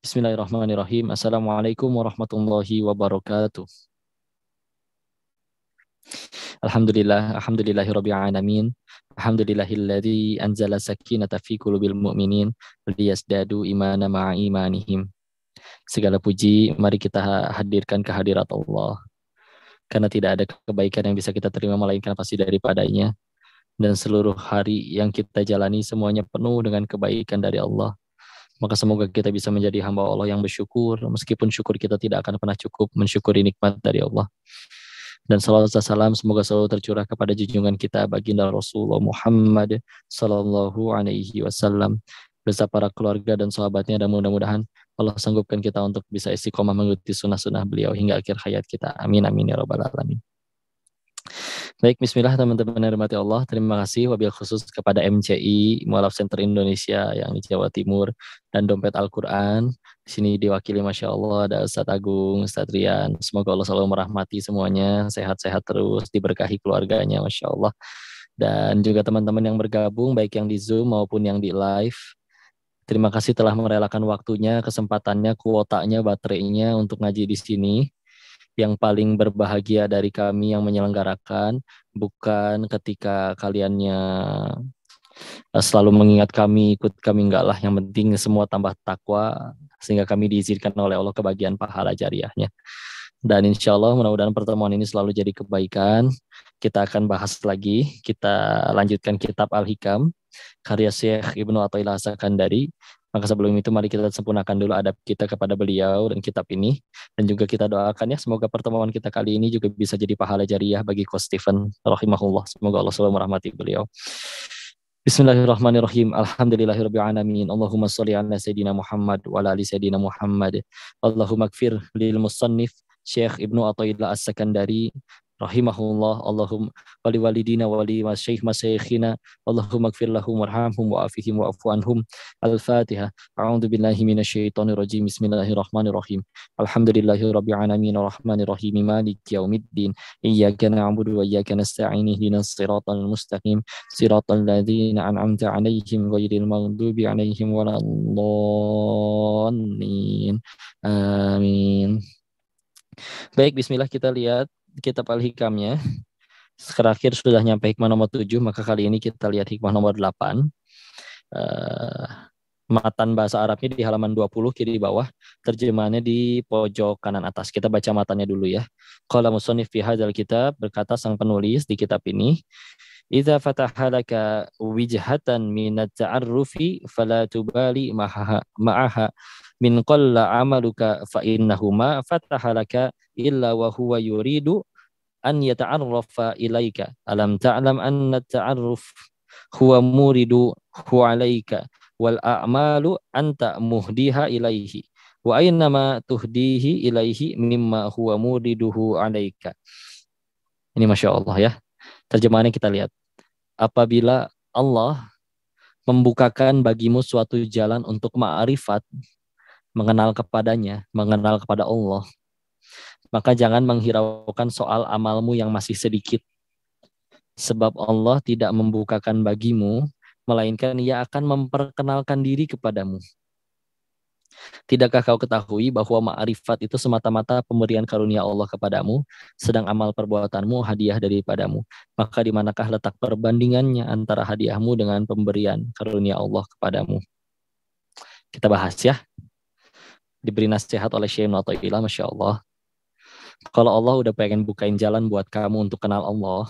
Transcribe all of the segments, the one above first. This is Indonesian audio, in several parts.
Bismillahirrahmanirrahim. Assalamualaikum warahmatullahi wabarakatuh. Alhamdulillahirabbil alamin. Alhamdulillahilladzi anzala sakinata fi qulubil mu'minin liyazdadu imana ma'a imanihim. Segala puji mari kita hadirkan kehadirat Allah. Karena tidak ada kebaikan yang bisa kita terima melainkan pasti daripadanya. Dan seluruh hari yang kita jalani semuanya penuh dengan kebaikan dari Allah. Maka semoga kita bisa menjadi hamba Allah yang bersyukur, meskipun syukur kita tidak akan pernah cukup mensyukuri nikmat dari Allah. Dan salawat dan salam semoga selalu tercurah kepada junjungan kita baginda Rasulullah Muhammad sallallahu alaihi wasallam beserta para keluarga dan sahabatnya, dan mudah-mudahan Allah sanggupkan kita untuk bisa istiqomah mengikuti sunnah-sunnah beliau hingga akhir hayat kita. Amin amin ya rabbal alamin. Baik, bismillah teman-teman yang dirahmati Allah. Terima kasih wabil khusus kepada MCI, Mualaf Center Indonesia yang di Jawa Timur, dan Dompet Al-Quran. Di sini diwakili Masya Allah ada Ustadz Agung, Ustadz Rian. Semoga Allah selalu merahmati semuanya, sehat-sehat terus, diberkahi keluarganya Masya Allah. Dan juga teman-teman yang bergabung, baik yang di Zoom maupun yang di live. Terima kasih telah merelakan waktunya, kesempatannya, kuotanya, baterainya untuk ngaji di sini. Yang paling berbahagia dari kami yang menyelenggarakan bukan ketika kaliannya selalu mengingat kami, ikut kami, enggak lah. Yang penting semua tambah takwa sehingga kami diizinkan oleh Allah kebagian pahala jariahnya. Dan insya Allah mudah-mudahan pertemuan ini selalu jadi kebaikan. Kita akan bahas lagi, kita lanjutkan kitab Al-Hikam karya Syekh Ibnu Athaillah As-Sakandari. Maka sebelum itu mari kita sempurnakan dulu adab kita kepada beliau dan kitab ini. Dan juga kita doakan ya semoga pertemuan kita kali ini juga bisa jadi pahala jariah bagi Coach Stephen rahimahullah. Semoga Allah selalu merahmati beliau. Bismillahirrahmanirrahim. Alhamdulillahirabbil alamin. Allahumma shalli ala sayidina Muhammad wa ala ali sayidina Muhammad. Allahumma ighfir lil musannif Syekh Ibnu Athaillah As-Sakandari rahimahullah. Allahumma wali walidina wali masyayikhina. Allahumma ighfir lahum warhamhum wa'afihim wa'fu anhum. Al-Fatihah. A'udzu billahi minasyaitonir rajim. Bismillahirrahmanirrahim. Alhamdulillahirabbil alamin arrahmanir rahim maliki yaumiddin. Iyyaka na'budu wa iyyaka nasta'in ihdinas siratal mustaqim siratal ladzina an'amta 'alaihim ghairil maghdubi 'alaihim waladdallin. Amin. Baik, bismillah, kita lihat kitab Al-Hikamnya. Terakhir sudah nyampe hikmah nomor 7, maka kali ini kita lihat hikmah nomor 8. Matan bahasa Arabnya di halaman 20 kiri bawah, terjemahannya di pojok kanan atas. Kita baca matannya dulu ya. Qala musannif fi hadzal kitab, berkata sang penulis di kitab ini, idza fataha laka wijhatan minat ta'arrufi fala tubali ma'aha min qalla amaluka fa innahu ma fataha laka illa wa huwa yuridu an yata'arrafa ilaika alam ta'lam anna ta'arruf huwa muridu huwa alaika wal a'malu anta muhdiha ilaihi wa aynama tuhdihi ilaihi mimma huwa muriduhu alaika. Ini Masya Allah ya. Terjemahannya kita lihat. Apabila Allah membukakan bagimu suatu jalan untuk ma'rifat, mengenal kepadanya, mengenal kepada Allah, maka jangan menghiraukan soal amalmu yang masih sedikit. Sebab Allah tidak membukakan bagimu, melainkan Ia akan memperkenalkan diri kepadamu. Tidakkah kau ketahui bahwa ma'rifat itu semata-mata pemberian karunia Allah kepadamu, sedang amal perbuatanmu hadiah daripadamu. Maka di manakah letak perbandingannya antara hadiahmu dengan pemberian karunia Allah kepadamu? Kita bahas ya. Diberi nasihat oleh Syekh Ibnu Athaillah, Masya Allah. Kalau Allah udah pengen bukain jalan buat kamu untuk kenal Allah,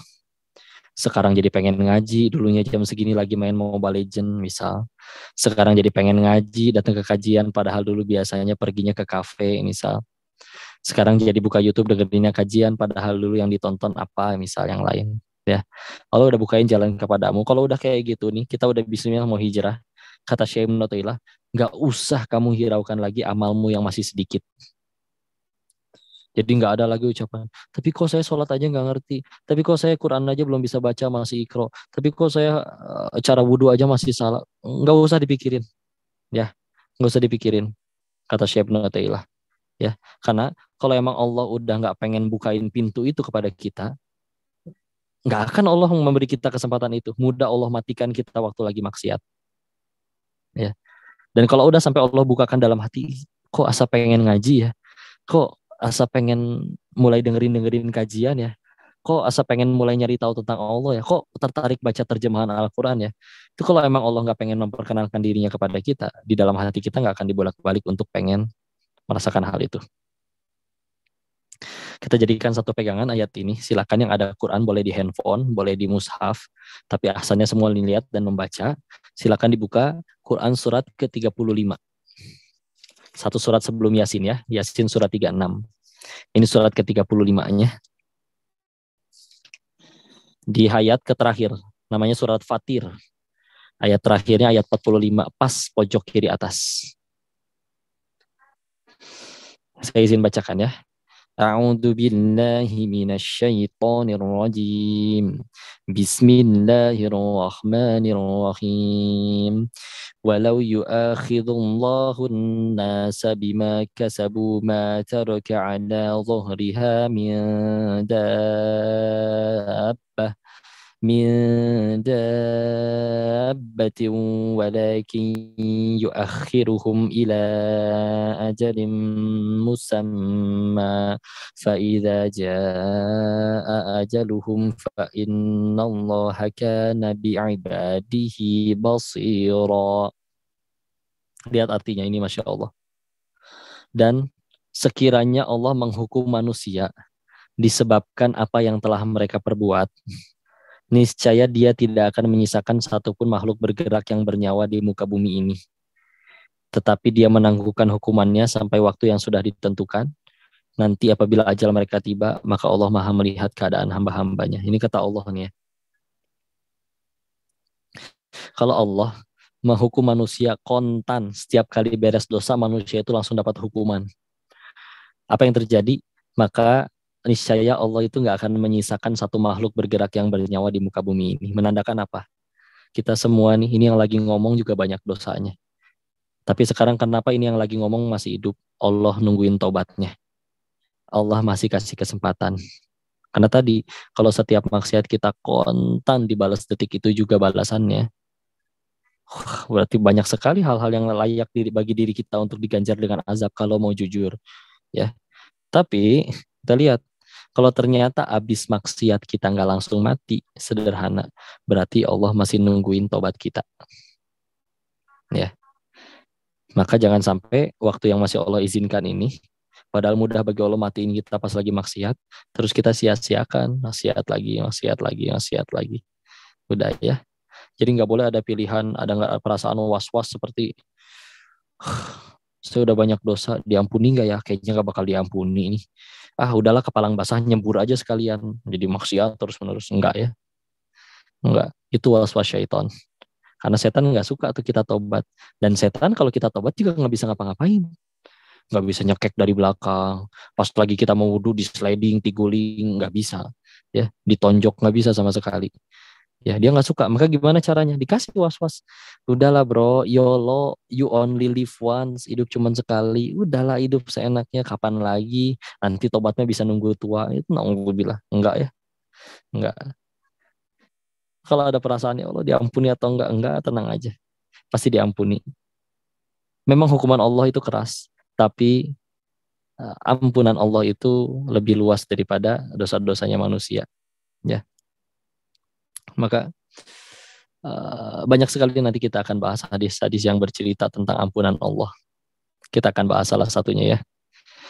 sekarang jadi pengen ngaji, dulunya jam segini lagi main Mobile Legends misal. Sekarang jadi pengen ngaji, datang ke kajian, padahal dulu biasanya perginya ke kafe misal. Sekarang jadi buka YouTube dengerinnya kajian, padahal dulu yang ditonton apa misal yang lain. Ya, Allah udah bukain jalan kepadamu. Kalau udah kayak gitu nih, kita udah bismillah mau hijrah. Kata Syekh Ibnu Athaillah, nggak usah kamu hiraukan lagi amalmu yang masih sedikit. Jadi nggak ada lagi ucapan, tapi kok saya sholat aja nggak ngerti, tapi kok saya Quran aja belum bisa baca masih ikro, tapi kok saya cara wudhu aja masih salah. Nggak usah dipikirin, ya, nggak usah dipikirin, kata Syekh Ibnu Athaillah, ya, karena kalau emang Allah udah nggak pengen bukain pintu itu kepada kita, nggak akan Allah memberi kita kesempatan itu. Mudah Allah matikan kita waktu lagi maksiat, ya. Dan kalau udah sampai Allah bukakan dalam hati, Kok asa pengen ngaji ya? Kok asa pengen mulai dengerin kajian ya? Kok asa pengen mulai nyari tahu tentang Allah ya? Kok tertarik baca terjemahan Al-Quran ya? Itu kalau emang Allah nggak pengen memperkenalkan dirinya kepada kita, di dalam hati kita nggak akan dibolak-balik untuk pengen merasakan hal itu. Kita jadikan satu pegangan ayat ini. Silakan yang ada Quran boleh di handphone, boleh di mushaf, tapi asalnya semua dilihat dan membaca. Silakan dibuka Quran surat ke-35. Satu surat sebelum Yasin ya, Yasin surat 36. Ini surat ke-35-nya. Di ayat ke terakhir, namanya surat Fatir. Ayat terakhirnya ayat 45, pas pojok kiri atas. Saya izin bacakan ya. A'udzu billahi minasy syaithanir rajim. Bismillahirrahmanirrahim. Walau yu'akhidullahu an-nasa bima kasabu ma taraka 'ala dhahriha min dabbatin walakin yuakhiruhum ila ajalin musamma fa idza jaa ajaluhum fa innallaha kana bi'ibadihi basira. Lihat artinya ini, Masya Allah. Dan sekiranya Allah menghukum manusia disebabkan apa yang telah mereka perbuat, niscaya dia tidak akan menyisakan satupun makhluk bergerak yang bernyawa di muka bumi ini. Tetapi dia menangguhkan hukumannya sampai waktu yang sudah ditentukan. Nanti apabila ajal mereka tiba, maka Allah Maha melihat keadaan hamba-hambanya. Ini kata Allah nih ya. Kalau Allah menghukum manusia kontan, setiap kali beres dosa, manusia itu langsung dapat hukuman. Apa yang terjadi? Maka niscaya Allah itu nggak akan menyisakan satu makhluk bergerak yang bernyawa di muka bumi ini. Menandakan apa? Kita semua nih, ini yang lagi ngomong juga banyak dosanya. Tapi sekarang kenapa ini yang lagi ngomong masih hidup? Allah nungguin tobatnya. Allah masih kasih kesempatan. Karena tadi, kalau setiap maksiat kita kontan dibalas detik itu juga balasannya. Berarti banyak sekali hal-hal yang layak bagi diri kita untuk diganjar dengan azab kalau mau jujur. Ya. Tapi kita lihat, kalau ternyata abis maksiat kita nggak langsung mati, sederhana, berarti Allah masih nungguin tobat kita. Ya, maka jangan sampai waktu yang masih Allah izinkan ini, padahal mudah bagi Allah matiin kita pas lagi maksiat, terus kita sia-siakan, maksiat lagi. Udah ya. Jadi nggak boleh ada pilihan, ada nggak perasaan was-was seperti saya udah banyak dosa, diampuni nggak ya? Kayaknya nggak bakal diampuni nih. Udahlah kepalang basah nyembur aja sekalian. Jadi maksiat terus-menerus. Enggak ya. Enggak. Itu waswas syaitan. Karena setan nggak suka tuh kita tobat. Dan setan kalau kita tobat juga nggak bisa ngapa-ngapain. Nggak bisa nyekek dari belakang. Pas lagi kita mau wudhu, di sliding, tiguling, nggak bisa. Ya, ditonjok nggak bisa sama sekali. Ya, dia nggak suka. Maka gimana caranya? Dikasih was-was. Udahlah bro, YOLO, you only live once. Hidup cuma sekali. Udahlah hidup seenaknya. Kapan lagi? Nanti tobatnya bisa nunggu tua. Itu na'udzubillah. Enggak ya. Enggak. Kalau ada perasaan ya Allah diampuni atau enggak, tenang aja. Pasti diampuni. Memang hukuman Allah itu keras. Tapi ampunan Allah itu lebih luas daripada dosa-dosanya manusia. Ya. Maka banyak sekali nanti kita akan bahas hadis-hadis yang bercerita tentang ampunan Allah. Kita akan bahas salah satunya ya.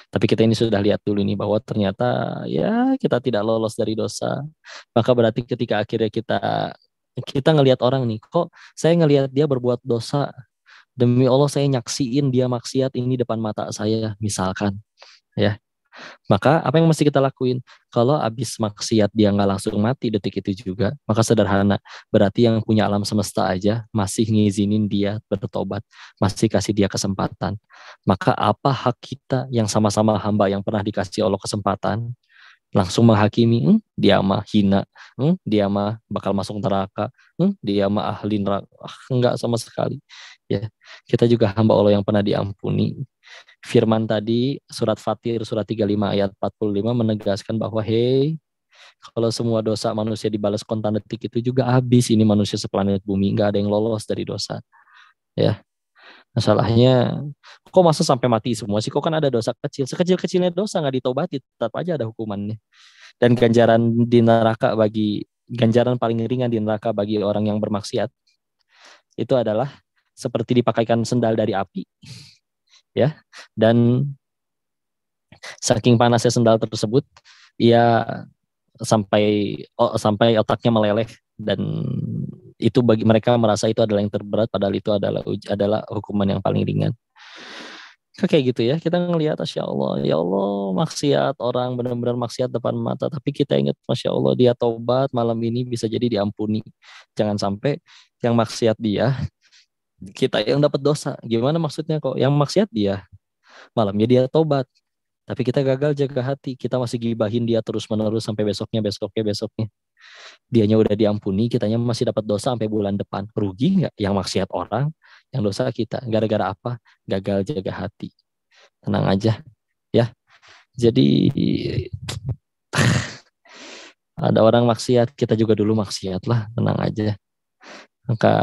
Tapi kita ini sudah lihat dulu nih bahwa ternyata ya kita tidak lolos dari dosa. Maka berarti ketika akhirnya kita ngelihat orang nih, kok saya ngelihat dia berbuat dosa, demi Allah saya nyaksiin dia maksiat ini depan mata saya misalkan, ya. Maka apa yang mesti kita lakuin? Kalau habis maksiat dia nggak langsung mati detik itu juga, maka sederhana. Berarti yang punya alam semesta aja masih ngizinin dia bertobat, masih kasih dia kesempatan. Maka apa hak kita yang sama-sama hamba yang pernah dikasih Allah kesempatan, langsung menghakimi, dia mah hina, dia mah bakal masuk neraka, dia mah ahli neraka. Enggak sama sekali. Ya, kita juga hamba Allah yang pernah diampuni. Firman tadi surat Fatir surat 35 ayat 45 menegaskan bahwa kalau semua dosa manusia dibalas kontan detik itu juga habis ini manusia seplanet bumi, nggak ada yang lolos dari dosa. Ya. Masalahnya, kok masa sampai mati semua sih? Kok kan ada dosa kecil. Sekecil-kecilnya dosa nggak ditobati, tetap aja ada hukumannya. Dan ganjaran paling ringan di neraka bagi orang yang bermaksiat itu adalah seperti dipakaikan sendal dari api, ya. Dan saking panasnya sendal tersebut, ia sampai otaknya meleleh, dan itu bagi mereka merasa itu adalah yang terberat, padahal itu adalah hukuman yang paling ringan. Kayak gitu ya, kita ngelihat, Masya Allah, ya Allah, maksiat orang benar-benar maksiat depan mata, tapi kita ingat, Masya Allah, dia tobat malam ini bisa jadi diampuni. Jangan sampai yang maksiat dia, kita yang dapat dosa. Gimana maksudnya kok? Yang maksiat dia, malamnya dia tobat, tapi kita gagal jaga hati, kita masih gibahin dia terus-menerus sampai besoknya, besoknya, besoknya. Dianya udah diampuni, kitanya masih dapat dosa sampai bulan depan. Rugi nggak? Yang maksiat orang, yang dosa kita. Gara-gara apa? Gagal jaga hati. Tenang aja, ya. Jadi ada orang maksiat, kita juga dulu maksiat lah, tenang aja. Maka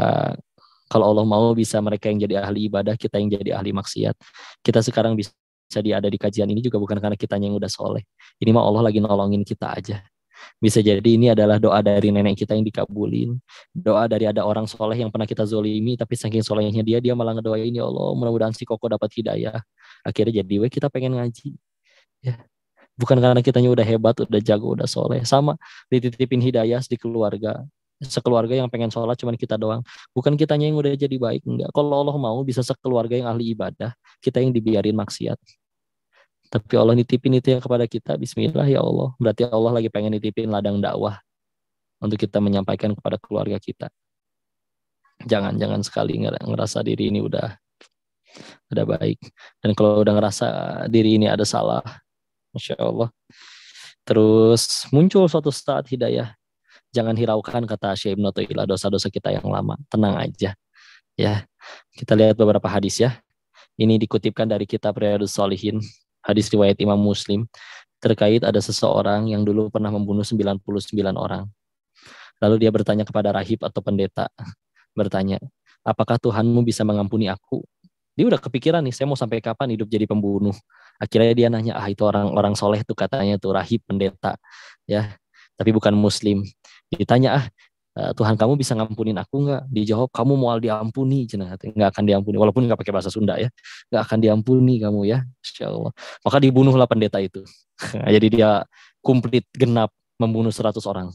kalau Allah mau, bisa mereka yang jadi ahli ibadah, kita yang jadi ahli maksiat. Kita sekarang bisa ada di kajian ini juga bukan karena kitanya yang udah soleh. Ini mah Allah lagi nolongin kita aja. Bisa jadi ini adalah doa dari nenek kita yang dikabulin. Doa dari ada orang soleh yang pernah kita zolimi, tapi saking solehnya dia malah ngedoain, ya Allah, mudah-mudahan si Koko dapat hidayah. Akhirnya jadi kita pengen ngaji. Ya. Bukan karena kitanya udah hebat, udah jago, udah soleh. Sama dititipin hidayah di keluarga. Sekeluarga yang pengen sholat cuman kita doang. Bukan kitanya yang udah jadi baik, enggak. Kalau Allah mau bisa sekeluarga yang ahli ibadah, kita yang dibiarin maksiat. Tapi Allah nitipin itu yang kepada kita, bismillah ya Allah. Berarti Allah lagi pengen nitipin ladang dakwah untuk kita menyampaikan kepada keluarga kita. Jangan sekali ngerasa diri ini udah baik. Dan kalau udah ngerasa diri ini ada salah, Masya Allah, terus muncul suatu saat hidayah, jangan hiraukan, kata Syekh Ibnu Taimiyah, dosa-dosa kita yang lama. Tenang aja. Ya, kita lihat beberapa hadis ya. Ini dikutipkan dari kitab Riyadhus Shalihin, hadis riwayat Imam Muslim, terkait ada seseorang yang dulu pernah membunuh 99 orang. Lalu dia bertanya kepada rahib atau pendeta, bertanya, apakah Tuhanmu bisa mengampuni aku? Dia udah kepikiran nih, saya mau sampai kapan hidup jadi pembunuh. Akhirnya dia nanya, itu orang-orang soleh tuh katanya tuh, rahib, pendeta, ya, tapi bukan muslim. Ditanya, Tuhan kamu bisa ngampunin aku nggak? Dijawab, kamu mau diampuni, nggak akan diampuni, walaupun nggak pakai bahasa Sunda ya, nggak akan diampuni kamu ya, Insya Allah. Maka dibunuhlah pendeta itu. Jadi dia komplit genap membunuh 100 orang.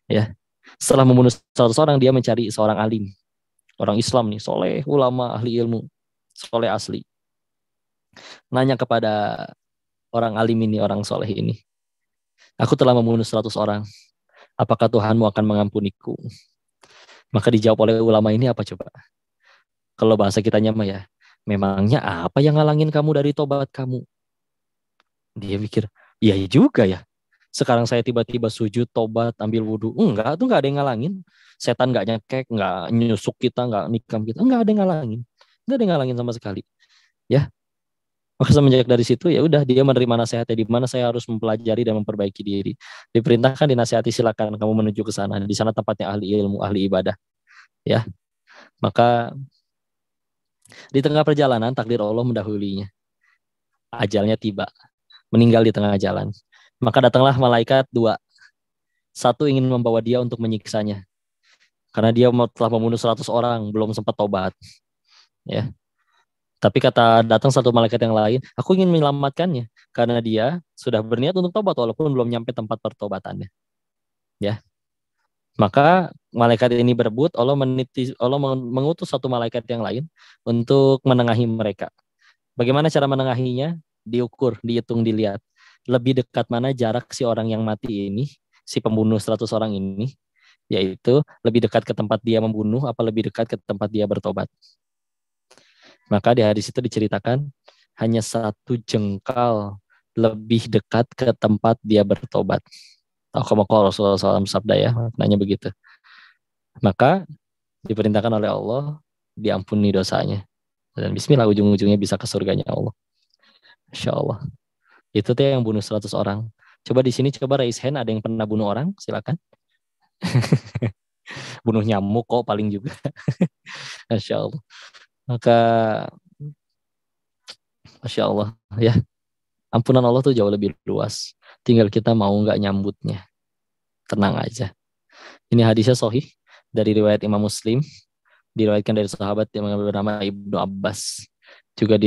Ya, setelah membunuh 100 orang, dia mencari seorang alim, orang Islam nih, soleh, ulama, ahli ilmu, soleh asli. Nanya kepada orang alim ini, orang soleh ini, aku telah membunuh 100 orang. Apakah Tuhanmu akan mengampuniku? Maka dijawab oleh ulama ini apa coba? Kalau bahasa kita nyama ya, memangnya apa yang ngalangin kamu dari tobat kamu? Dia mikir, iya juga ya. Sekarang saya tiba-tiba sujud, tobat, ambil wudhu. Enggak, tuh enggak ada yang ngalangin. Setan enggak nyekek, enggak nyusuk kita, enggak nikam kita. Enggak ada yang ngalangin. Enggak ada yang ngalangin sama sekali. Ya, maka semenjak dari situ ya udah dia menerima nasihatnya, di mana saya harus mempelajari dan memperbaiki diri. Diperintahkan, dinasihati, silakan kamu menuju ke sana. Di sana tempatnya ahli ilmu, ahli ibadah. Ya, maka di tengah perjalanan takdir Allah mendahulunya. Ajalnya tiba, meninggal di tengah jalan. Maka datanglah malaikat dua. Satu ingin membawa dia untuk menyiksanya, karena dia telah membunuh 100 orang, belum sempat tobat. Ya. Tapi kata datang satu malaikat yang lain, aku ingin menyelamatkannya karena dia sudah berniat untuk tobat walaupun belum nyampe tempat pertobatannya. Ya. Maka malaikat ini berebut, Allah mengutus satu malaikat yang lain untuk menengahi mereka. Bagaimana cara menengahinya? Diukur, dihitung, dilihat. Lebih dekat mana jarak si orang yang mati ini, si pembunuh 100 orang ini, yaitu lebih dekat ke tempat dia membunuh apa lebih dekat ke tempat dia bertobat. Maka di hadis itu diceritakan hanya 1 jengkal lebih dekat ke tempat dia bertobat. Tahu Rasulullah SAW sabda ya, maknanya begitu. Maka diperintahkan oleh Allah diampuni dosanya. Dan bismillah ujung-ujungnya bisa ke surganya Allah. Insya Allah. Itu tuh yang bunuh 100 orang. Coba di sini coba raise hand, ada yang pernah bunuh orang? Silakan. Bunuh nyamuk kok paling juga. Insya Allah. Maka Masya Allah ya, ampunan Allah tuh jauh lebih luas. Tinggal kita mau nggak nyambutnya. Tenang aja. Ini hadisnya sahih dari riwayat Imam Muslim, diriwayatkan dari sahabat yang bernama Ibnu Abbas. Juga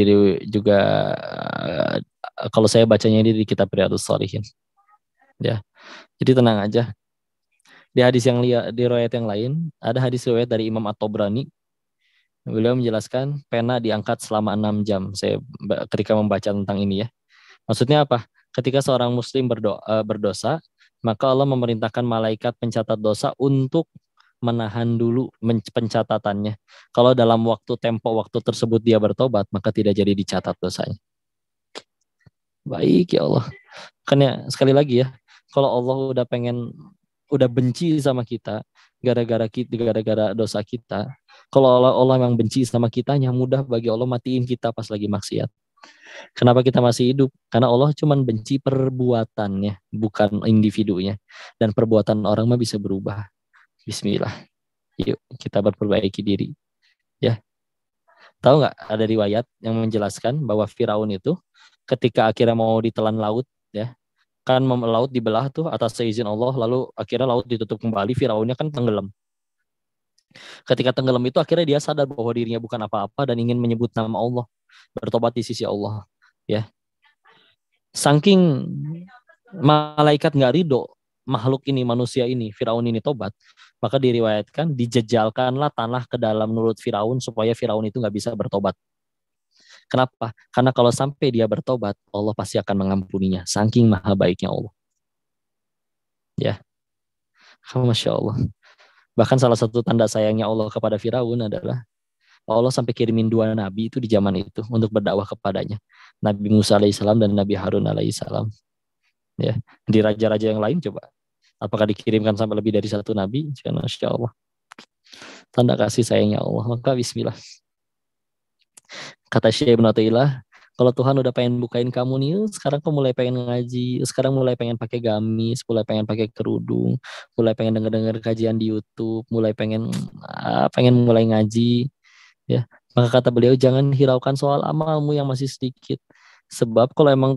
kalau saya bacanya ini di kitab Riyadhus Shalihin. Ya. Jadi tenang aja. Di hadis yang di riwayat yang lain, ada hadis riwayat dari Imam At-Tabrani. Beliau menjelaskan pena diangkat selama 6 jam. Saya ketika membaca tentang ini ya. Maksudnya apa? Ketika seorang muslim berdosa, maka Allah memerintahkan malaikat pencatat dosa untuk menahan dulu pencatatannya. Kalau dalam waktu tersebut dia bertobat, maka tidak jadi dicatat dosanya. Baik ya Allah. Makanya sekali lagi ya, kalau Allah udah benci sama kita gara-gara dosa kita, kalau Allah yang benci sama kita, yang mudah bagi Allah matiin kita pas lagi maksiat. Kenapa kita masih hidup? Karena Allah cuma benci perbuatannya, bukan individunya. Dan perbuatan orang mah bisa berubah. Bismillah. Yuk kita berperbaiki diri. Ya. Tahu nggak ada riwayat yang menjelaskan bahwa Firaun itu ketika akhirnya mau ditelan laut, ya, kan laut dibelah tuh atas seizin Allah, lalu akhirnya laut ditutup kembali, Firaunnya kan tenggelam. Ketika tenggelam itu akhirnya dia sadar bahwa dirinya bukan apa-apa dan ingin menyebut nama Allah, bertobat di sisi Allah. Ya, saking malaikat nggak ridho makhluk ini, manusia ini, Firaun ini tobat, maka diriwayatkan dijejalkanlah tanah ke dalam mulut Firaun supaya Firaun itu nggak bisa bertobat. Kenapa? Karena kalau sampai dia bertobat, Allah pasti akan mengampuninya. Saking maha baiknya Allah. Ya, Masya Allah. Bahkan salah satu tanda sayangnya Allah kepada Firaun adalah Allah sampai kirimin 2 nabi itu di zaman itu untuk berdakwah kepadanya. Nabi Musa alaihissalam dan Nabi Harun alaihissalam. Ya, di raja-raja yang lain coba, apakah dikirimkan sampai lebih dari 1 nabi? Masya Allah. Tanda kasih sayangnya Allah. Maka bismillah. Kata Syekh Ibn Athaillah, kalau Tuhan udah pengen bukain kamu nih, sekarang kamu mulai pengen ngaji, sekarang mulai pengen pakai gamis, mulai pengen pakai kerudung, mulai pengen denger-denger kajian di YouTube, mulai pengen mulai ngaji, ya. Maka kata beliau, jangan hiraukan soal amalmu yang masih sedikit. Sebab kalau emang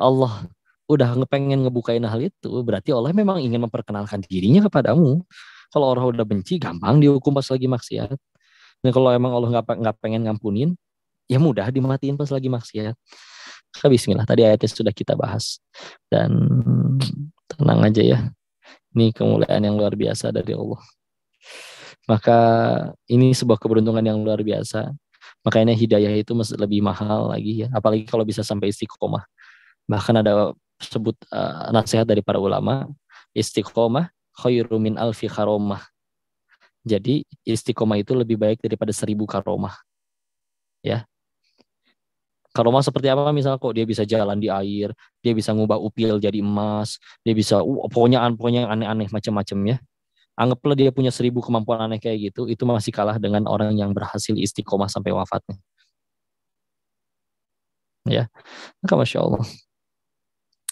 Allah udah pengen ngebukain hal itu, berarti Allah memang ingin memperkenalkan dirinya kepadamu. Kalau orang udah benci, gampang dihukum pas lagi maksiat. Dan kalau emang Allah nggak pengen ngampunin, ya mudah dimatiin pas lagi maksiat. Bismillah, tadi ayatnya sudah kita bahas. Dan tenang aja ya, ini kemuliaan yang luar biasa dari Allah. Maka ini sebuah keberuntungan yang luar biasa. Makanya hidayah itu lebih mahal lagi ya, apalagi kalau bisa sampai istiqomah. Bahkan ada sebut nasihat dari para ulama, istiqomah khairu min alfi karomah. Jadi istiqomah itu lebih baik daripada 1000 karomah. Ya. Karomah seperti apa? Misalnya kok dia bisa jalan di air, dia bisa ngubah upil jadi emas, dia bisa pokoknya aneh-aneh macam-macam ya. Anggaplah dia punya 1000 kemampuan aneh kayak gitu, itu masih kalah dengan orang yang berhasil istiqomah sampai wafatnya. Ya, maka Masya Allah.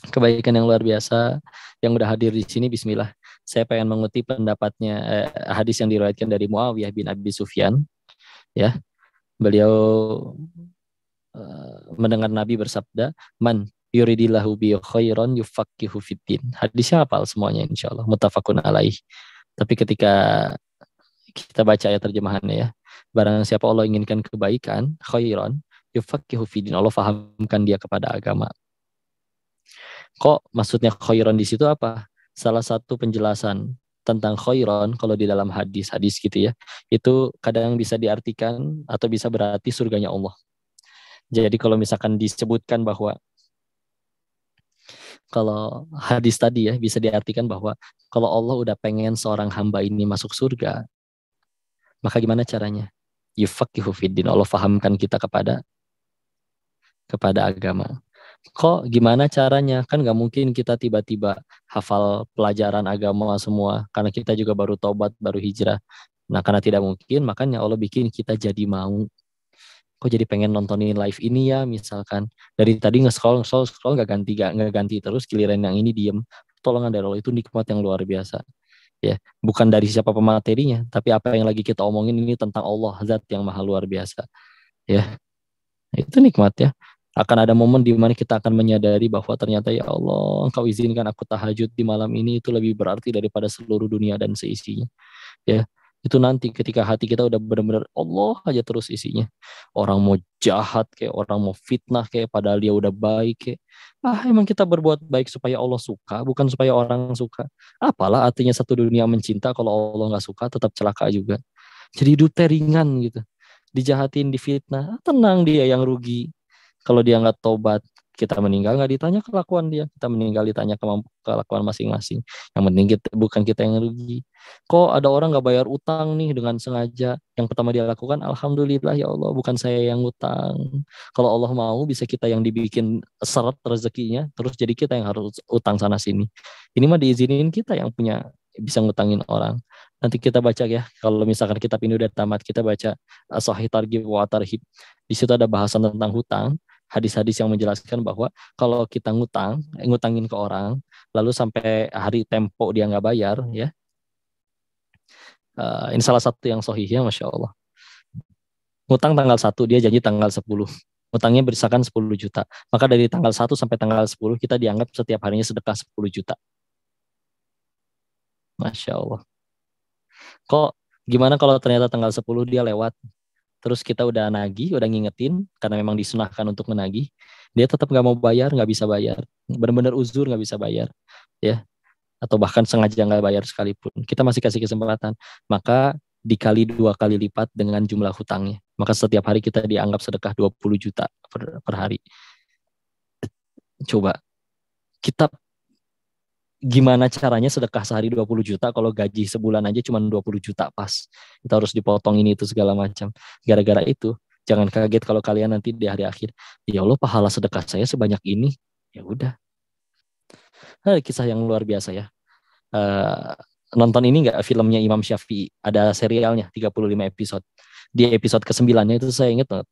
Kebaikan yang luar biasa yang udah hadir di sini. Bismillah, saya pengen mengutip pendapatnya hadis yang diriwayatkan dari Muawiyah bin Abi Sufyan. Ya, beliau mendengar Nabi bersabda, man yuridillahu bi khairan yufaqihu fiddin. Hadisnya hafal semuanya insyaallah, muttafaqun alaih. Tapi ketika kita baca ayat terjemahannya ya, barang siapa Allah inginkan kebaikan, khairan yufaqihu fiddin, Allah fahamkan dia kepada agama. Kok maksudnya khairan di situ apa? Salah satu penjelasan tentang khairan kalau di dalam hadis gitu ya, itu kadang bisa diartikan atau bisa berarti surganya Allah. Jadi kalau misalkan disebutkan bahwa kalau hadis tadi ya bisa diartikan bahwa kalau Allah udah pengen seorang hamba ini masuk surga, maka gimana caranya? Yufaqihu fiddin, Allah fahamkan kita kepada agama. Kok gimana caranya? Kan nggak mungkin kita tiba-tiba hafal pelajaran agama semua, karena kita juga baru tobat, baru hijrah. Nah, karena tidak mungkin, makanya Allah bikin kita jadi mau. Kok jadi pengen nontonin live ini ya, misalkan. Dari tadi nge-scroll nggak ganti terus, giliran yang ini diem. Tolongan dari Allah itu nikmat yang luar biasa. Ya, bukan dari siapa pematerinya, tapi apa yang lagi kita omongin ini tentang Allah, zat yang maha luar biasa. Ya, itu nikmat ya. Akan ada momen di mana kita akan menyadari bahwa ternyata ya Allah, Engkau izinkan aku tahajud di malam ini itu lebih berarti daripada seluruh dunia dan seisinya. Ya, itu nanti ketika hati kita udah benar-benar Allah aja terus isinya. Orang mau jahat kayak orang mau fitnah kayak padahal dia udah baik kayak. Emang kita berbuat baik supaya Allah suka, bukan supaya orang suka. Apalah artinya satu dunia mencinta kalau Allah nggak suka tetap celaka juga. Jadi hidupnya ringan gitu. Dijahatin, difitnah, tenang dia yang rugi. Kalau dia nggak tobat, kita meninggal nggak ditanya kelakuan dia, kita meninggal ditanya kelakuan masing-masing. Yang penting kita, bukan kita yang rugi. Kok ada orang nggak bayar utang nih dengan sengaja? Yang pertama dia lakukan, alhamdulillah ya Allah, bukan saya yang utang. Kalau Allah mau, bisa kita yang dibikin seret rezekinya, terus jadi kita yang harus utang sana sini. Ini mah diizinin kita yang punya bisa ngutangin orang. Nanti kita baca ya, kalau misalkan kitab ini udah tamat, kita baca Sahih Targhib wa Tarhib. Di situ ada bahasan tentang hutang, hadis-hadis yang menjelaskan bahwa kalau kita ngutangin ke orang, lalu sampai hari tempo dia nggak bayar, ya, ini salah satu yang sahih ya, Masya Allah. Ngutang tanggal 1, dia janji tanggal 10. Ngutangnya berdasarkan 10 juta. Maka dari tanggal 1 sampai tanggal 10, kita dianggap setiap harinya sedekah 10 juta. Masya Allah. Kok gimana kalau ternyata tanggal 10 dia lewat, terus kita udah nagih, udah ngingetin, karena memang disunahkan untuk menagih, dia tetap nggak mau bayar, nggak bisa bayar, benar-benar uzur nggak bisa bayar, ya, atau bahkan sengaja nggak bayar sekalipun, kita masih kasih kesempatan, maka dikali 2 kali lipat dengan jumlah hutangnya, maka setiap hari kita dianggap sedekah 20 juta per hari. Coba kita gimana caranya sedekah sehari 20 juta kalau gaji sebulan aja cuma 20 juta pas. Kita harus dipotong ini itu segala macam. Gara-gara itu, jangan kaget kalau kalian nanti di hari akhir, ya Allah pahala sedekah saya sebanyak ini. Ya udah. Kisah yang luar biasa ya. Uh, Nonton ini nggak filmnya Imam Syafi'i? Ada serialnya 35 episode. Di episode ke-9-nya itu saya ingat banget.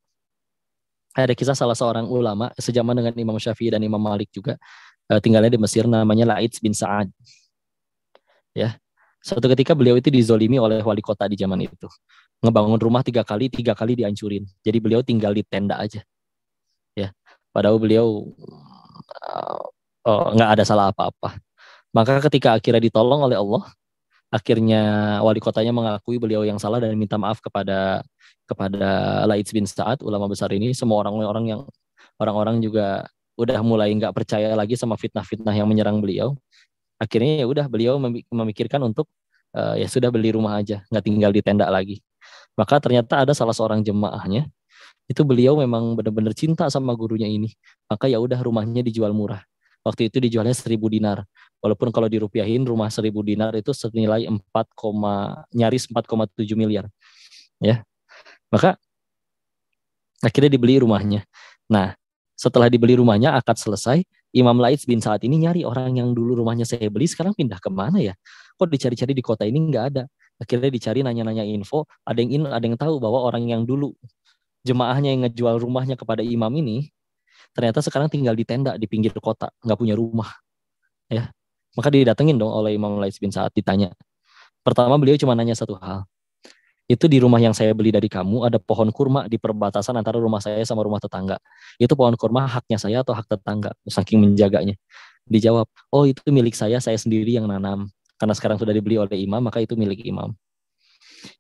Ada kisah salah seorang ulama sejaman dengan Imam Syafi'i dan Imam Malik juga, tinggalnya di Mesir, namanya Laits bin Sa'ad. Ya, suatu ketika beliau itu dizolimi oleh wali kota di zaman itu. Ngebangun rumah 3 kali dihancurin. Jadi beliau tinggal di tenda aja. Ya, padahal beliau nggak ada salah apa-apa. Maka ketika akhirnya ditolong oleh Allah, akhirnya wali kotanya mengakui beliau yang salah dan minta maaf kepada Laits bin Sa'ad, ulama besar ini. Semua orang-orang juga udah mulai nggak percaya lagi sama fitnah-fitnah yang menyerang beliau. Akhirnya ya udah beliau memikirkan untuk ya sudah beli rumah aja, nggak tinggal di tenda lagi. Maka ternyata ada salah seorang jemaahnya, itu beliau memang benar-benar cinta sama gurunya ini. Maka ya udah rumahnya dijual murah. Waktu itu dijualnya 1.000 dinar. Walaupun kalau dirupiahin rumah 1.000 dinar itu senilai nyaris 4,7 miliar. Ya. Maka akhirnya dibeli rumahnya. Nah, setelah dibeli rumahnya, akad selesai, Imam Laits bin Sa'ad ini nyari orang yang dulu rumahnya saya beli, sekarang pindah kemana ya? Kok dicari-cari di kota ini nggak ada. Akhirnya dicari, nanya-nanya info, ada yang tahu bahwa orang yang dulu jemaahnya yang ngejual rumahnya kepada imam ini, ternyata sekarang tinggal di tenda di pinggir kota, nggak punya rumah. Ya, maka didatengin dong oleh Imam Laits bin Sa'ad, ditanya. Pertama beliau cuma nanya satu hal. Itu di rumah yang saya beli dari kamu ada pohon kurma di perbatasan antara rumah saya sama rumah tetangga. Itu pohon kurma haknya saya atau hak tetangga? Saking menjaganya. Dijawab, oh itu milik saya sendiri yang nanam. Karena sekarang sudah dibeli oleh imam, maka itu milik imam.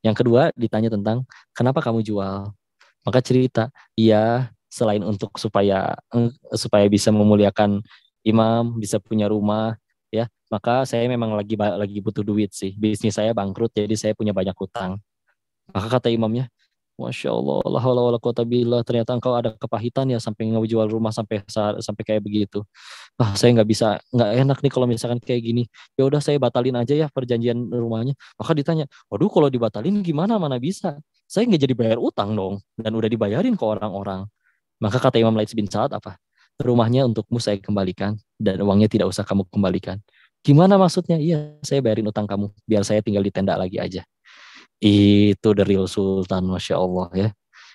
Yang kedua ditanya tentang kenapa kamu jual? Maka cerita, iya selain untuk supaya bisa memuliakan imam, bisa punya rumah, ya, maka saya memang lagi butuh duit sih. Bisnis saya bangkrut, jadi saya punya banyak hutang. Maka kata imamnya, Masya Allah, la haula wala quwata billah, ternyata engkau ada kepahitan ya sampai ngejual rumah sampai kayak begitu. Saya nggak enak nih kalau misalkan kayak gini. Ya udah saya batalin aja ya perjanjian rumahnya. Maka ditanya, waduh kalau dibatalin gimana, mana bisa? Saya nggak jadi bayar utang dong, dan udah dibayarin ke orang-orang. Maka kata Imam Laits bin Sa'ad apa? Rumahnya untukmu saya kembalikan, dan uangnya tidak usah kamu kembalikan. Gimana maksudnya? Iya, saya bayarin utang kamu, biar saya tinggal di tenda lagi aja. Itu the real sultan, Masya Allah ya.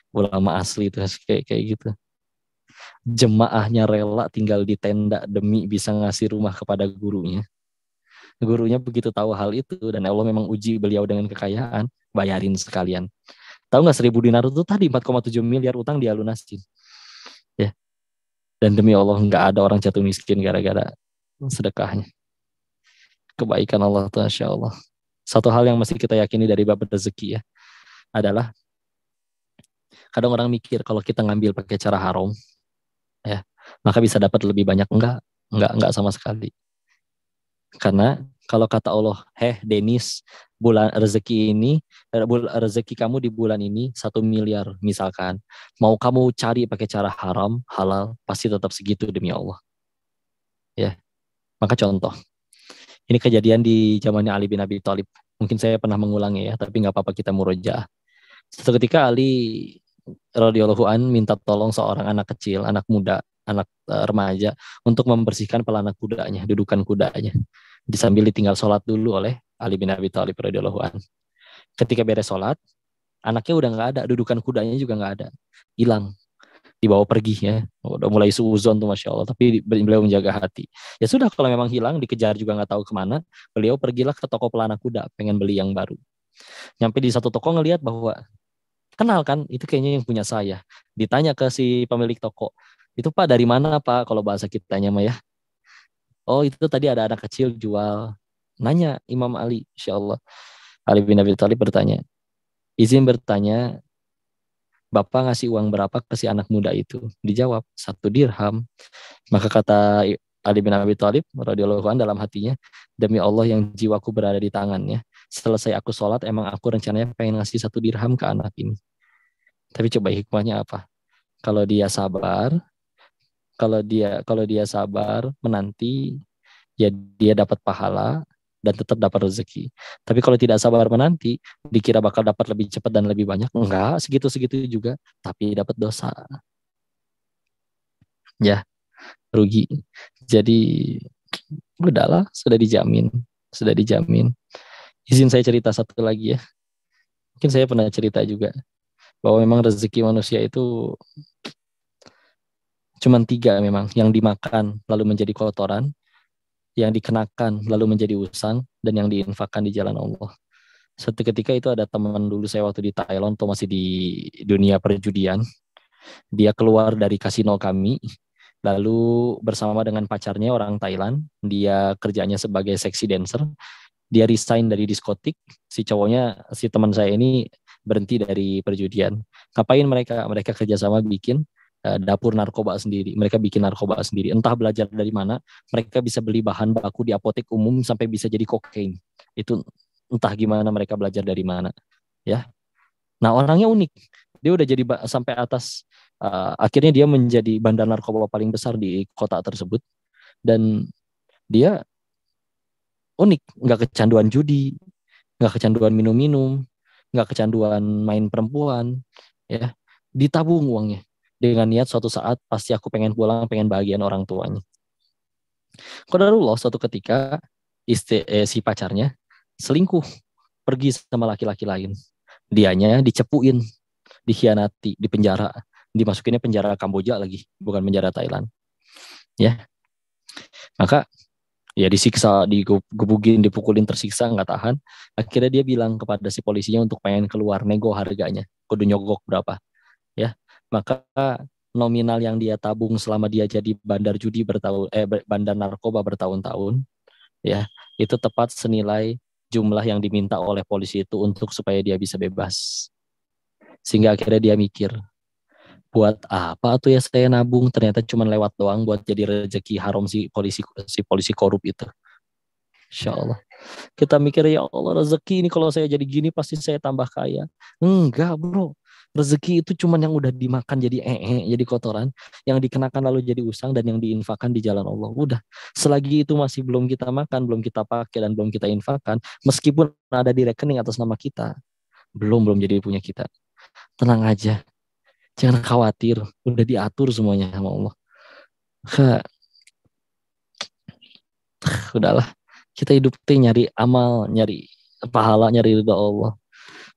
Ulama asli itu kayak gitu. Jemaahnya rela tinggal di tenda demi bisa ngasih rumah kepada gurunya. Gurunya begitu tahu hal itu dan Allah memang uji beliau dengan kekayaan, bayarin sekalian. Tahu nggak 1.000 dinar itu tadi 4,7 miliar utang dia lunasin. Ya. Dan demi Allah nggak ada orang jatuh miskin gara-gara sedekahnya. Kebaikan Allah tuh, Masya Allah. Satu hal yang mesti kita yakini dari bab rezeki ya, adalah kadang orang mikir kalau kita ngambil pakai cara haram, ya, maka bisa dapat lebih banyak. Enggak sama sekali. Karena kalau kata Allah, Denis, bulan rezeki ini, rezeki kamu di bulan ini 1 miliar misalkan. Mau kamu cari pakai cara haram, halal, pasti tetap segitu demi Allah. Ya, maka contoh, ini kejadian di zamannya Ali bin Abi Thalib. Mungkin saya pernah mengulangi ya, tapi nggak apa-apa kita murojaah. Suatu ketika Ali radhiyallahu an minta tolong seorang anak kecil, anak muda, anak remaja untuk membersihkan pelana kudanya, dudukan kudanya. Sambil ditinggal sholat dulu oleh Ali bin Abi Thalib radhiyallahu an. Ketika beres sholat, anaknya udah nggak ada, dudukan kudanya juga nggak ada, hilang, dibawa pergi ya. Udah mulai suuzon tuh Masya Allah, tapi beliau menjaga hati. Ya sudah, kalau memang hilang, dikejar juga nggak tahu kemana, beliau pergilah ke toko pelana kuda, pengen beli yang baru. Nyampe di satu toko ngelihat bahwa kenal kan, itu kayaknya yang punya saya. Ditanya ke si pemilik toko, itu Pak dari mana Pak, kalau bahasa kitanya mah ya. Oh itu tadi ada anak kecil jual. Nanya Imam Ali, Insya Allah. Ali bin Abi Thalib bertanya, izin bertanya, Bapak ngasih uang berapa ke si anak muda itu? Dijawab, 1 dirham. Maka kata Ali bin Abi Thalib radhiyallahu anhu dalam hatinya, demi Allah yang jiwaku berada di tangannya, selesai aku sholat, emang aku rencananya pengen ngasih 1 dirham ke anak ini. Tapi coba hikmahnya apa? Kalau dia sabar, kalau dia sabar menanti, ya dia dapat pahala dan tetap dapat rezeki. Tapi kalau tidak sabar menanti, dikira bakal dapat lebih cepat dan lebih banyak. Enggak, segitu-segitu juga, tapi dapat dosa. Ya, rugi. Jadi udahlah, sudah dijamin, sudah dijamin. Izin saya cerita satu lagi ya. Mungkin saya pernah cerita juga bahwa memang rezeki manusia itu cuma 3 memang, yang dimakan lalu menjadi kotoran, yang dikenakan lalu menjadi usang, dan yang diinfakkan di jalan Allah. Suatu ketika itu ada teman dulu saya waktu di Thailand atau masih di dunia perjudian. Dia keluar dari kasino kami, lalu bersama dengan pacarnya orang Thailand. Dia kerjanya sebagai sexy dancer. Dia resign dari diskotik. Si cowoknya, si teman saya ini berhenti dari perjudian. Ngapain mereka? Mereka kerjasama bikin dapur narkoba sendiri. Mereka bikin narkoba sendiri. Entah belajar dari mana, mereka bisa beli bahan baku di apotek umum sampai bisa jadi kokain. Itu entah gimana mereka belajar dari mana. Ya. Nah orangnya unik. Dia udah jadi sampai atas. Akhirnya dia menjadi bandar narkoba paling besar di kota tersebut. Dan dia unik. Nggak kecanduan judi. Nggak kecanduan minum-minum. Nggak kecanduan main perempuan. Ya. Ditabung uangnya. Dengan niat suatu saat pasti aku pengen pulang, pengen bahagian orang tuanya. Qadarullah suatu ketika si pacarnya selingkuh, pergi sama laki-laki lain. Dianya dicepuin, dikhianati, dipenjara, dimasukinnya penjara Kamboja lagi, bukan penjara Thailand. Ya, maka ya disiksa, digebugin, dipukulin, tersiksa, nggak tahan. Akhirnya dia bilang kepada si polisinya untuk pengen keluar, nego harganya, kudu nyogok berapa. Ya, maka nominal yang dia tabung selama dia jadi bandar judi bandar narkoba bertahun-tahun, ya, itu tepat senilai jumlah yang diminta oleh polisi itu untuk supaya dia bisa bebas. Sehingga akhirnya dia mikir, buat apa tuh ya saya nabung, ternyata cuma lewat doang buat jadi rezeki haram si polisi korup itu. Insya Allah. Kita mikir, ya Allah rezeki ini kalau saya jadi gini pasti saya tambah kaya. Enggak bro. Rezeki itu cuma yang udah dimakan jadi jadi kotoran, yang dikenakan lalu jadi usang, dan yang diinfakkan di jalan Allah. Udah. Selagi itu masih belum kita makan, belum kita pakai, dan belum kita infakkan, meskipun ada di rekening atas nama kita, belum jadi punya kita. Tenang aja. Jangan khawatir. Udah diatur semuanya sama Allah. Udahlah. Kita hidup nyari amal, nyari pahala, nyari ridha Allah.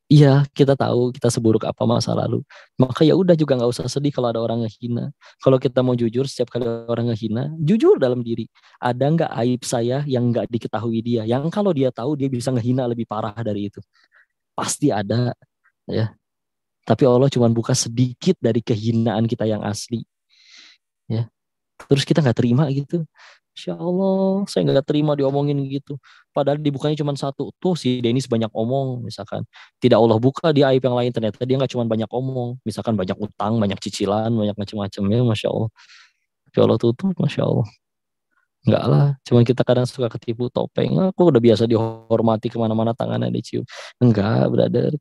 Iya, kita tahu kita seburuk apa masa lalu. Maka ya udah juga nggak usah sedih kalau ada orang ngehina. Kalau kita mau jujur, setiap kali orang ngehina, jujur dalam diri. Ada nggak aib saya yang nggak diketahui dia? Yang kalau dia tahu dia bisa ngehina lebih parah dari itu. Pasti ada, ya. Tapi Allah cuma buka sedikit dari kehinaan kita yang asli, ya. Terus kita nggak terima gitu. Insya Allah, saya nggak terima diomongin gitu. Padahal dibukanya cuma satu. Tuh si Denis banyak omong, misalkan. Tidak Allah buka dia aib yang lain. Ternyata dia nggak cuma banyak omong. Misalkan banyak utang, banyak cicilan, banyak macam-macam. Ya, Masya Allah. Tapi Allah tutup, Masya Allah. Enggak lah. Cuman kita kadang suka ketipu topeng. Aku udah biasa dihormati kemana-mana tangannya dicium. Enggak, brother.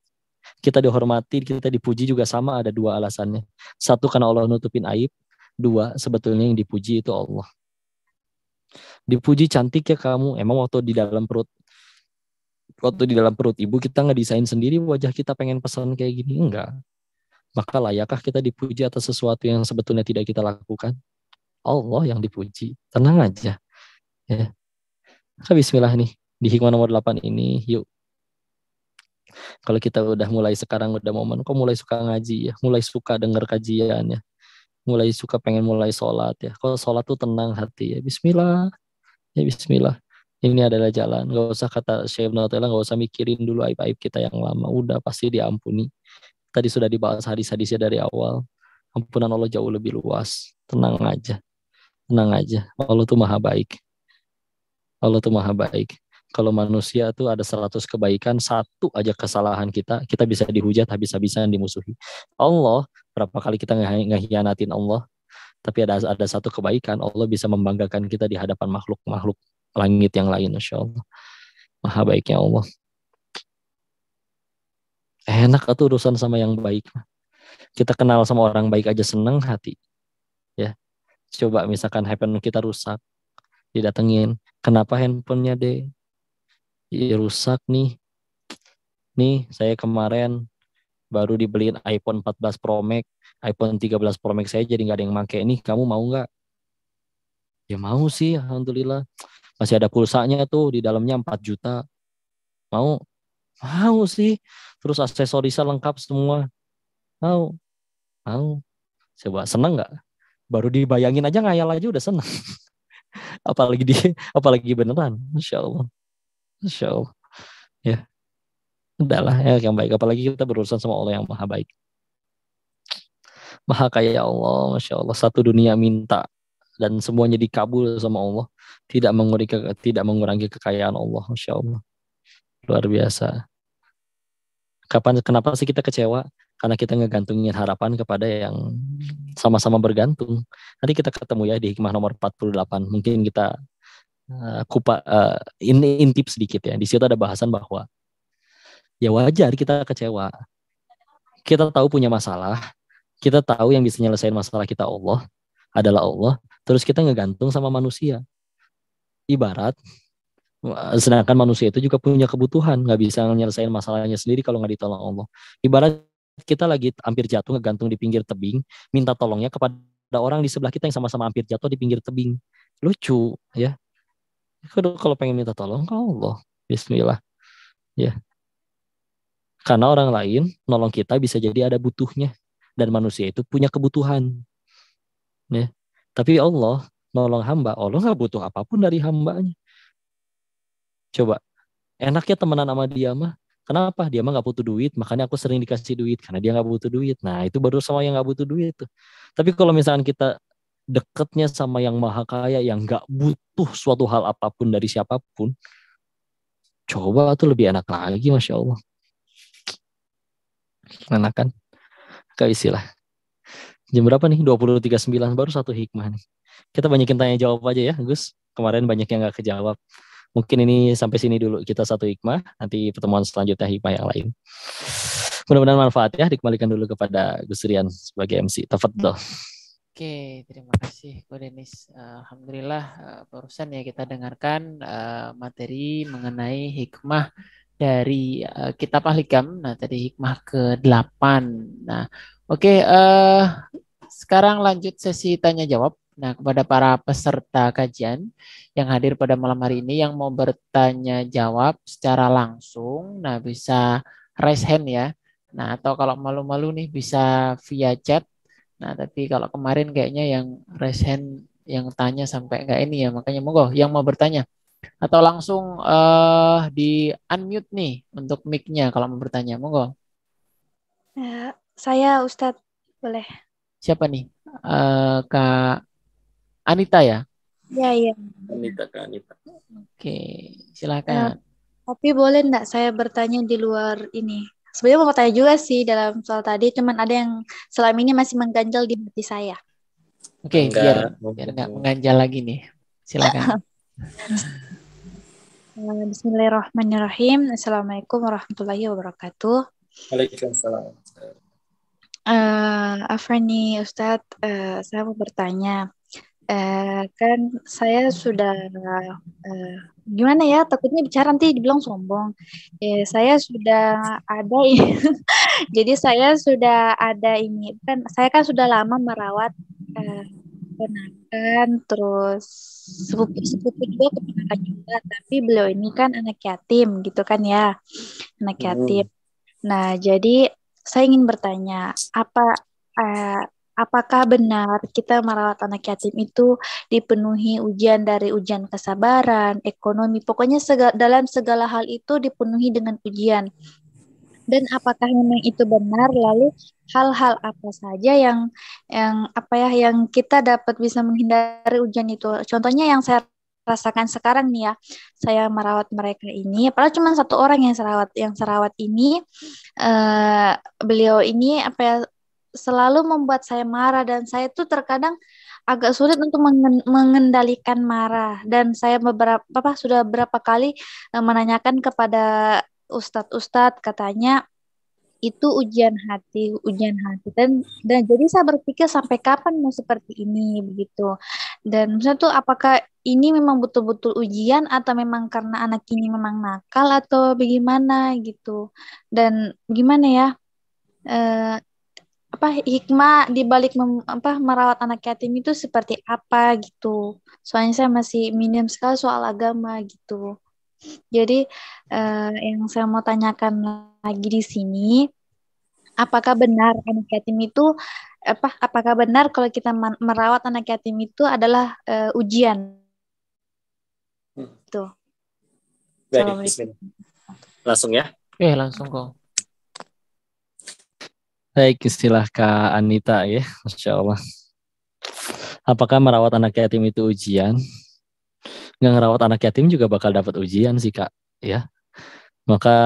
Kita dihormati, kita dipuji juga sama ada dua alasannya. Satu karena Allah nutupin aib. Dua, sebetulnya yang dipuji itu Allah. Dipuji cantik ya kamu. Emang waktu di dalam perut ibu kita ngedesain sendiri wajah kita pengen pesan kayak gini? Enggak. Maka layakkah kita dipuji atas sesuatu yang sebetulnya tidak kita lakukan? Allah yang dipuji. Tenang aja. Ya. Bismillah nih. Di hikmah nomor 8 ini, yuk. Kalau kita udah mulai sekarang, udah momen, kok mulai suka ngaji ya, mulai suka denger kajian ya, mulai suka pengen mulai sholat ya. Kalau sholat tuh tenang hati ya. Bismillah. Ya Bismillah. Ini adalah jalan. Gak usah kata Syekh Ibnu Athaillah, gak usah mikirin dulu aib-aib kita yang lama. Udah pasti diampuni. Tadi sudah dibahas hadis-hadisnya dari awal. Ampunan Allah jauh lebih luas. Tenang aja. Tenang aja. Allah tuh maha baik. Allah tuh maha baik. Kalau manusia tuh ada 100 kebaikan, satu aja kesalahan kita bisa dihujat habis-habisan dimusuhi. Allah, berapa kali kita ngehianatin Allah, tapi ada satu kebaikan, Allah bisa membanggakan kita di hadapan makhluk-makhluk langit yang lain, Masya Allah. Maha baiknya Allah. Enak atau urusan sama yang baik. Kita kenal sama orang baik aja seneng hati. Ya, coba misalkan handphone kita rusak, didatengin. Kenapa handphonenya deh? Ya, rusak nih. Nih, saya kemarin baru dibeliin iPhone 14 Pro Max, iPhone 13 Pro Max saya jadi nggak ada yang make. Nih, kamu mau nggak? Ya mau sih, alhamdulillah. Masih ada pulsanya tuh di dalamnya 4 juta. Mau? Mau sih. Terus aksesorisnya lengkap semua. Mau? Mau. Coba seneng nggak? Baru dibayangin aja ngayal aja udah seneng. apalagi di apalagi beneran. Masya Allah. Masya Allah. Ya, udahlah ya yang baik. Apalagi kita berurusan sama Allah yang maha baik. Maha kaya Allah. Masya Allah. Satu dunia minta. Dan semuanya dikabul sama Allah. Tidak mengurangi kekayaan Allah. Masya Allah. Luar biasa. Kenapa sih kita kecewa? Karena kita ngegantungin harapan kepada yang sama-sama bergantung. Nanti kita ketemu ya di hikmah nomor 48. Mungkin kita ini intip sedikit ya. Di situ ada bahasan bahwa ya wajar kita kecewa. Kita tahu punya masalah, kita tahu yang bisa nyelesain masalah kita Allah adalah Allah. Terus kita ngegantung sama manusia. Ibarat sedangkan manusia itu juga punya kebutuhan, nggak bisa nyelesain masalahnya sendiri kalau nggak ditolong Allah. Ibarat kita lagi hampir jatuh ngegantung di pinggir tebing, minta tolongnya kepada orang di sebelah kita yang sama-sama hampir jatuh di pinggir tebing. Lucu ya. Kalau pengen minta tolong ke Allah, Bismillah ya. Karena orang lain nolong kita bisa jadi ada butuhnya dan manusia itu punya kebutuhan ya. Tapi Allah nolong hamba, Allah nggak butuh apapun dari hambanya. Coba enaknya temenan sama dia mah. Kenapa? Dia mah nggak butuh duit, makanya aku sering dikasih duit karena dia nggak butuh duit. Nah itu baru sama yang nggak butuh duit tuh. Tapi kalau misalkan kita deketnya sama yang maha kaya yang nggak butuh suatu hal apapun dari siapapun, coba tuh lebih enak lagi, masya Allah. Enak kan? Gak istilah. Jam berapa nih? 20.39 baru satu hikmah nih. Kita banyakin tanya jawab aja ya, Gus. Kemarin banyak yang nggak kejawab. Mungkin ini sampai sini dulu kita satu hikmah. Nanti pertemuan selanjutnya hikmah yang lain. Mudah-mudahan manfaat ya. Dikembalikan dulu kepada Gus Rian sebagai MC. Tafadhol. Oke, terima kasih Ko Denis. Alhamdulillah barusan ya kita dengarkan materi mengenai hikmah dari kitab Al-Hikam. Nah, tadi hikmah ke-8. Nah, oke, sekarang lanjut sesi tanya jawab. Nah, kepada para peserta kajian yang hadir pada malam hari ini yang mau bertanya jawab secara langsung, nah bisa raise hand ya. Nah, atau kalau malu-malu nih bisa via chat. Nah, tapi kalau kemarin kayaknya yang raise hand yang tanya sampai enggak ini ya, makanya monggo yang mau bertanya atau langsung di unmute nih untuk mic-nya kalau mau bertanya, monggo. Saya Ustadz, boleh? Siapa nih? Kak Anita ya? Ya, iya. Anita, Kak Anita. Oke, Eh, silakan. tapi boleh enggak saya bertanya di luar ini? Sebenarnya mau tanya juga sih dalam soal tadi, cuman ada yang selama ini masih mengganjal di hati saya. Oke, biar Enggak. biar nggak mengganjal lagi nih. Silakan. Bismillahirrahmanirrahim. Assalamualaikum warahmatullahi wabarakatuh. Waalaikumsalam. Apa nih Ustadz, saya mau bertanya. Kan saya sudah eh, gimana ya, takutnya bicara nanti dibilang sombong. Saya sudah ada jadi saya sudah ada ini kan, saya kan sudah lama merawat eh, keponakan, terus sepupu juga keponakan juga, tapi beliau ini kan anak yatim gitu kan ya, anak yatim. Nah, jadi saya ingin bertanya, eh, apakah benar kita merawat anak yatim itu dipenuhi ujian dari ujian kesabaran, ekonomi, pokoknya dalam segala hal itu dipenuhi dengan ujian. Dan apakah memang itu benar? Lalu hal-hal apa saja yang apa ya yang kita dapat bisa menghindari ujian itu? Contohnya yang saya rasakan sekarang nih ya, saya merawat mereka ini, padahal cuma satu orang yang serawat ini, eh, beliau ini apa ya selalu membuat saya marah dan saya tuh terkadang agak sulit untuk mengendalikan marah dan saya sudah beberapa kali menanyakan kepada ustadz katanya itu ujian hati dan jadi saya berpikir sampai kapan mau seperti ini begitu dan misalnya tuh apakah ini memang betul-betul ujian atau memang karena anak ini memang nakal atau bagaimana gitu dan gimana ya eh, apa hikmah di balik merawat anak yatim itu seperti apa gitu soalnya saya masih minim sekali soal agama gitu jadi yang saya mau tanyakan lagi di sini, apakah benar anak yatim itu apakah benar kalau kita merawat anak yatim itu adalah ujian? Tuh. Baik, Assalamualaikum. bismillah. Langsung ya. Langsung kok. Baik, istilah Kak Anita ya, Masya Allah. Apakah merawat anak yatim itu ujian? Nggak ngerawat anak yatim juga bakal dapat ujian sih Kak, ya. Maka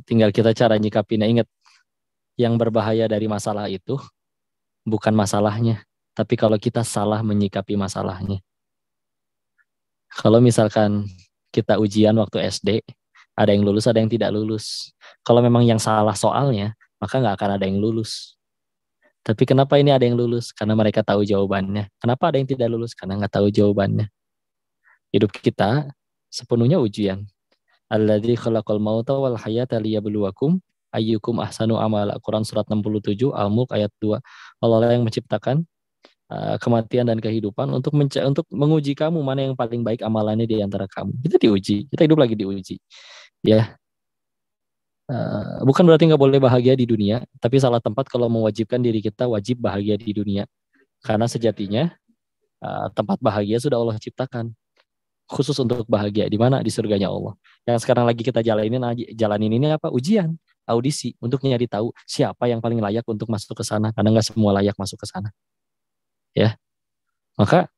tinggal kita cara nyikapinnya. Ingat, yang berbahaya dari masalah itu bukan masalahnya, tapi kalau kita salah menyikapi masalahnya. Kalau misalkan kita ujian waktu SD, ada yang lulus, ada yang tidak lulus. Kalau memang yang salah soalnya, maka nggak akan ada yang lulus. Tapi kenapa ini ada yang lulus? Karena mereka tahu jawabannya. Kenapa ada yang tidak lulus? Karena nggak tahu jawabannya. Hidup kita sepenuhnya ujian. Alladzi khalaqal mauta wal hayata liyabluwakum ayyukum ahsanu amala. Quran surat 67 Al-Mulk ayat 2. Allah yang menciptakan kematian dan kehidupan untuk menguji kamu mana yang paling baik amalannya di antara kamu. Kita diuji, kita hidup lagi diuji. Ya, bukan berarti nggak boleh bahagia di dunia, tapi salah tempat kalau mewajibkan diri kita wajib bahagia di dunia. Karena sejatinya tempat bahagia sudah Allah ciptakan khusus untuk bahagia di mana di surganya Allah. Yang sekarang lagi kita jalanin ini apa? Ujian, audisi untuk nyari tahu siapa yang paling layak untuk masuk ke sana karena nggak semua layak masuk ke sana. Ya. Maka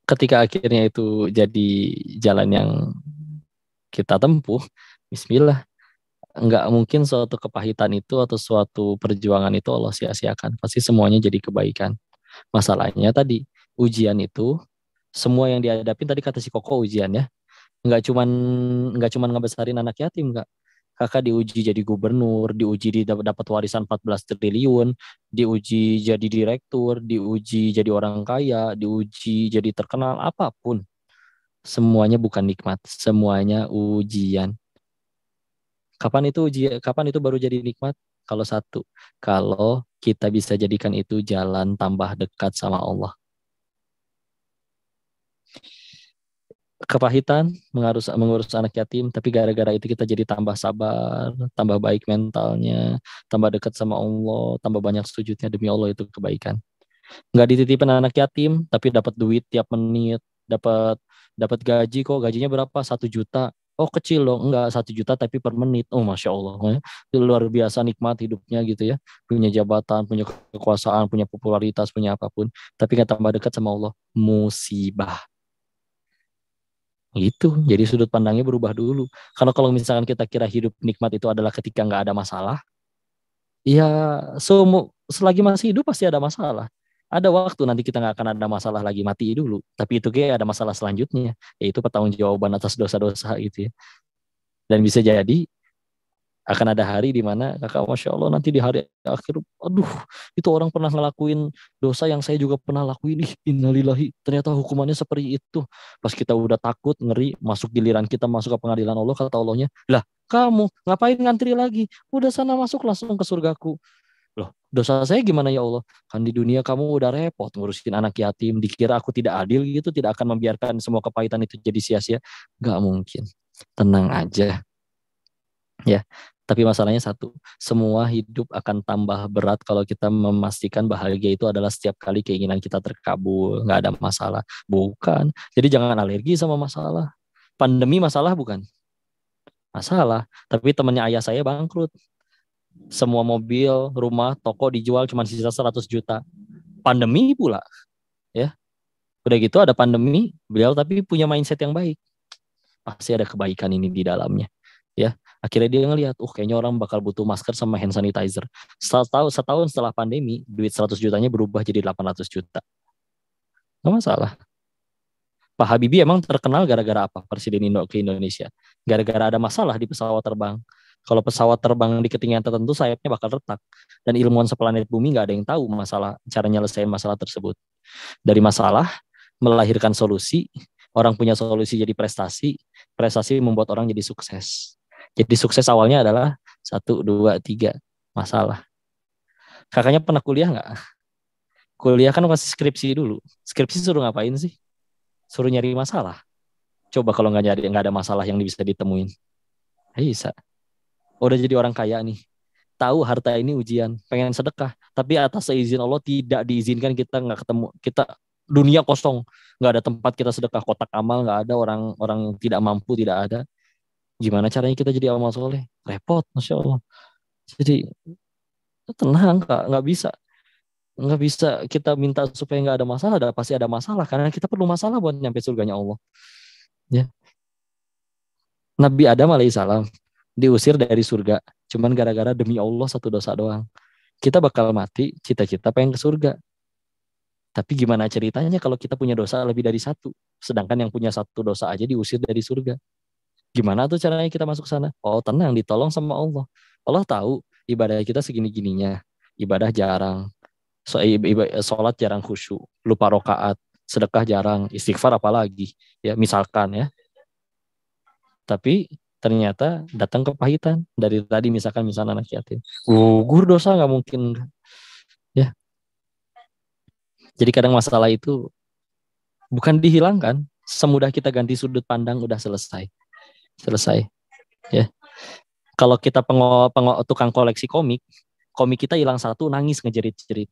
ketika akhirnya itu jadi jalan yang kita tempuh, bismillah, nggak mungkin suatu kepahitan itu atau suatu perjuangan itu Allah sia-siakan. Pasti semuanya jadi kebaikan. Masalahnya tadi, ujian itu, semua yang dihadapin tadi kata si Koko ujian ya. Nggak cuman ngebesarin anak yatim, nggak. Kakak diuji jadi gubernur, diuji dapat warisan 14 triliun, diuji jadi direktur, diuji jadi orang kaya, diuji jadi terkenal, apapun. Semuanya bukan nikmat, semuanya ujian. Kapan itu baru jadi nikmat? Kalau satu, kalau kita bisa jadikan itu jalan tambah dekat sama Allah. kepahitan mengurus anak yatim, tapi gara-gara itu kita jadi tambah sabar, tambah baik mentalnya, tambah dekat sama Allah, tambah banyak sujudnya, demi Allah itu kebaikan. Nggak dititipin anak yatim, tapi dapat duit tiap menit, dapat dapat gaji, kok gajinya berapa? 1 juta. Oh kecil loh, enggak 1 juta tapi per menit. Oh Masya Allah, itu luar biasa nikmat hidupnya gitu ya. Punya jabatan, punya kekuasaan, punya popularitas, punya apapun. Tapi nggak tambah dekat sama Allah, musibah. Gitu. Jadi sudut pandangnya berubah dulu. Karena kalau misalkan kita kira hidup nikmat itu adalah ketika nggak ada masalah, ya selagi masih hidup pasti ada masalah. Ada waktu nanti kita nggak akan ada masalah lagi, mati dulu. Tapi itu kayak ada masalah selanjutnya, yaitu pertanggungjawaban atas dosa-dosa gitu ya. Dan bisa jadi akan ada hari di mana kakak, Masya Allah, nanti di hari akhir, aduh, itu orang pernah ngelakuin dosa yang saya juga pernah lakuin. Innalillahi, ternyata hukumannya seperti itu. Pas kita udah takut, ngeri, masuk giliran kita masuk ke pengadilan Allah, kata Allahnya, lah kamu ngapain ngantri lagi? Udah sana masuk langsung ke surgaku. Loh, dosa saya gimana ya Allah? Kan di dunia kamu udah repot ngurusin anak yatim, dikira aku tidak adil gitu, tidak akan membiarkan semua kepahitan itu jadi sia-sia. Gak mungkin. Tenang aja. Ya, tapi masalahnya satu, semua hidup akan tambah berat kalau kita memastikan bahagia itu adalah setiap kali keinginan kita terkabul, nggak ada masalah. Bukan. Jadi jangan alergi sama masalah. Pandemi masalah bukan? Masalah. Tapi temannya ayah saya bangkrut. Semua mobil, rumah, toko dijual cuma sisa 100 juta. Pandemi pula. Ya. Udah gitu ada pandemi, beliau tapi punya mindset yang baik. Pasti ada kebaikan ini di dalamnya. Ya, akhirnya dia ngelihat, kayaknya orang bakal butuh masker sama hand sanitizer. Setahun setelah pandemi, duit 100 jutanya berubah jadi 800 juta. Nggak masalah. Pak Habibie emang terkenal gara-gara apa? Presiden Indo ke Indonesia. Gara-gara ada masalah di pesawat terbang. Kalau pesawat terbang di ketinggian tertentu, sayapnya bakal retak. Dan ilmuwan seplanet bumi nggak ada yang tahu cara nyelesain masalah tersebut. Dari masalah, melahirkan solusi, orang punya solusi jadi prestasi, prestasi membuat orang jadi sukses. Jadi sukses awalnya adalah 1, 2, 3 masalah. Kakaknya pernah kuliah nggak? Kuliah kan pasti skripsi dulu. Skripsi suruh ngapain sih? Suruh nyari masalah. Coba kalau nggak ada masalah yang bisa ditemuin. Bisa. Udah jadi orang kaya nih. Tahu harta ini ujian, pengen sedekah, tapi atas seizin Allah tidak diizinkan, kita nggak ketemu, kita dunia kosong, nggak ada tempat kita sedekah, kotak amal nggak ada, orang tidak mampu tidak ada. Gimana caranya kita jadi amal soleh? Repot, Masya Allah. Jadi tenang, nggak bisa kita minta supaya nggak ada masalah. Pasti ada masalah karena kita perlu masalah buat nyampe surganya Allah. Ya. Nabi Adam alaihissalam diusir dari surga, cuman gara-gara demi Allah satu dosa doang. Kita bakal mati, cita-cita pengen ke surga. Tapi gimana ceritanya kalau kita punya dosa lebih dari satu, sedangkan yang punya satu dosa aja diusir dari surga? Gimana tuh caranya kita masuk sana? Oh tenang, ditolong sama Allah. Allah tahu ibadah kita segini-gininya. Ibadah jarang. Sholat jarang khusyuk. Lupa rokaat. Sedekah jarang. Istighfar apalagi. Ya misalkan ya. Tapi ternyata datang kepahitan. Dari tadi misalkan anak yatim. Gugur dosa nggak mungkin. Ya. Jadi kadang masalah itu bukan dihilangkan. Semudah kita ganti sudut pandang udah selesai. Ya. Kalau kita tukang koleksi komik kita hilang satu nangis ngejerit-jerit.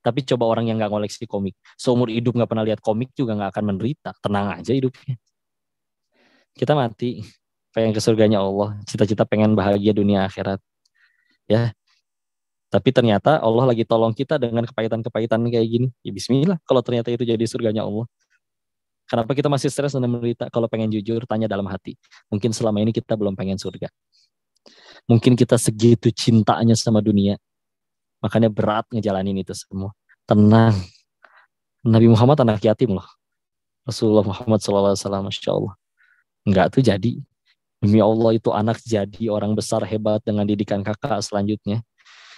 Tapi coba orang yang nggak koleksi komik, seumur hidup nggak pernah lihat komik juga nggak akan menderita, tenang aja hidupnya. Kita mati pengen ke surganya Allah, cita-cita pengen bahagia dunia akhirat, ya. Tapi ternyata Allah lagi tolong kita dengan kepahitan-kepahitan kayak gini. Ya Bismillah, kalau ternyata itu jadi surganya Allah. Kenapa kita masih stres dan menderita? Kalau pengen jujur, tanya dalam hati. Mungkin selama ini kita belum pengen surga. Mungkin kita segitu cintanya sama dunia. Makanya berat ngejalanin itu semua. Tenang. Nabi Muhammad anak yatim loh. Rasulullah Muhammad SAW, Masya Allah. Enggak tuh jadi. Demi Allah itu anak jadi orang besar hebat dengan didikan kakak selanjutnya.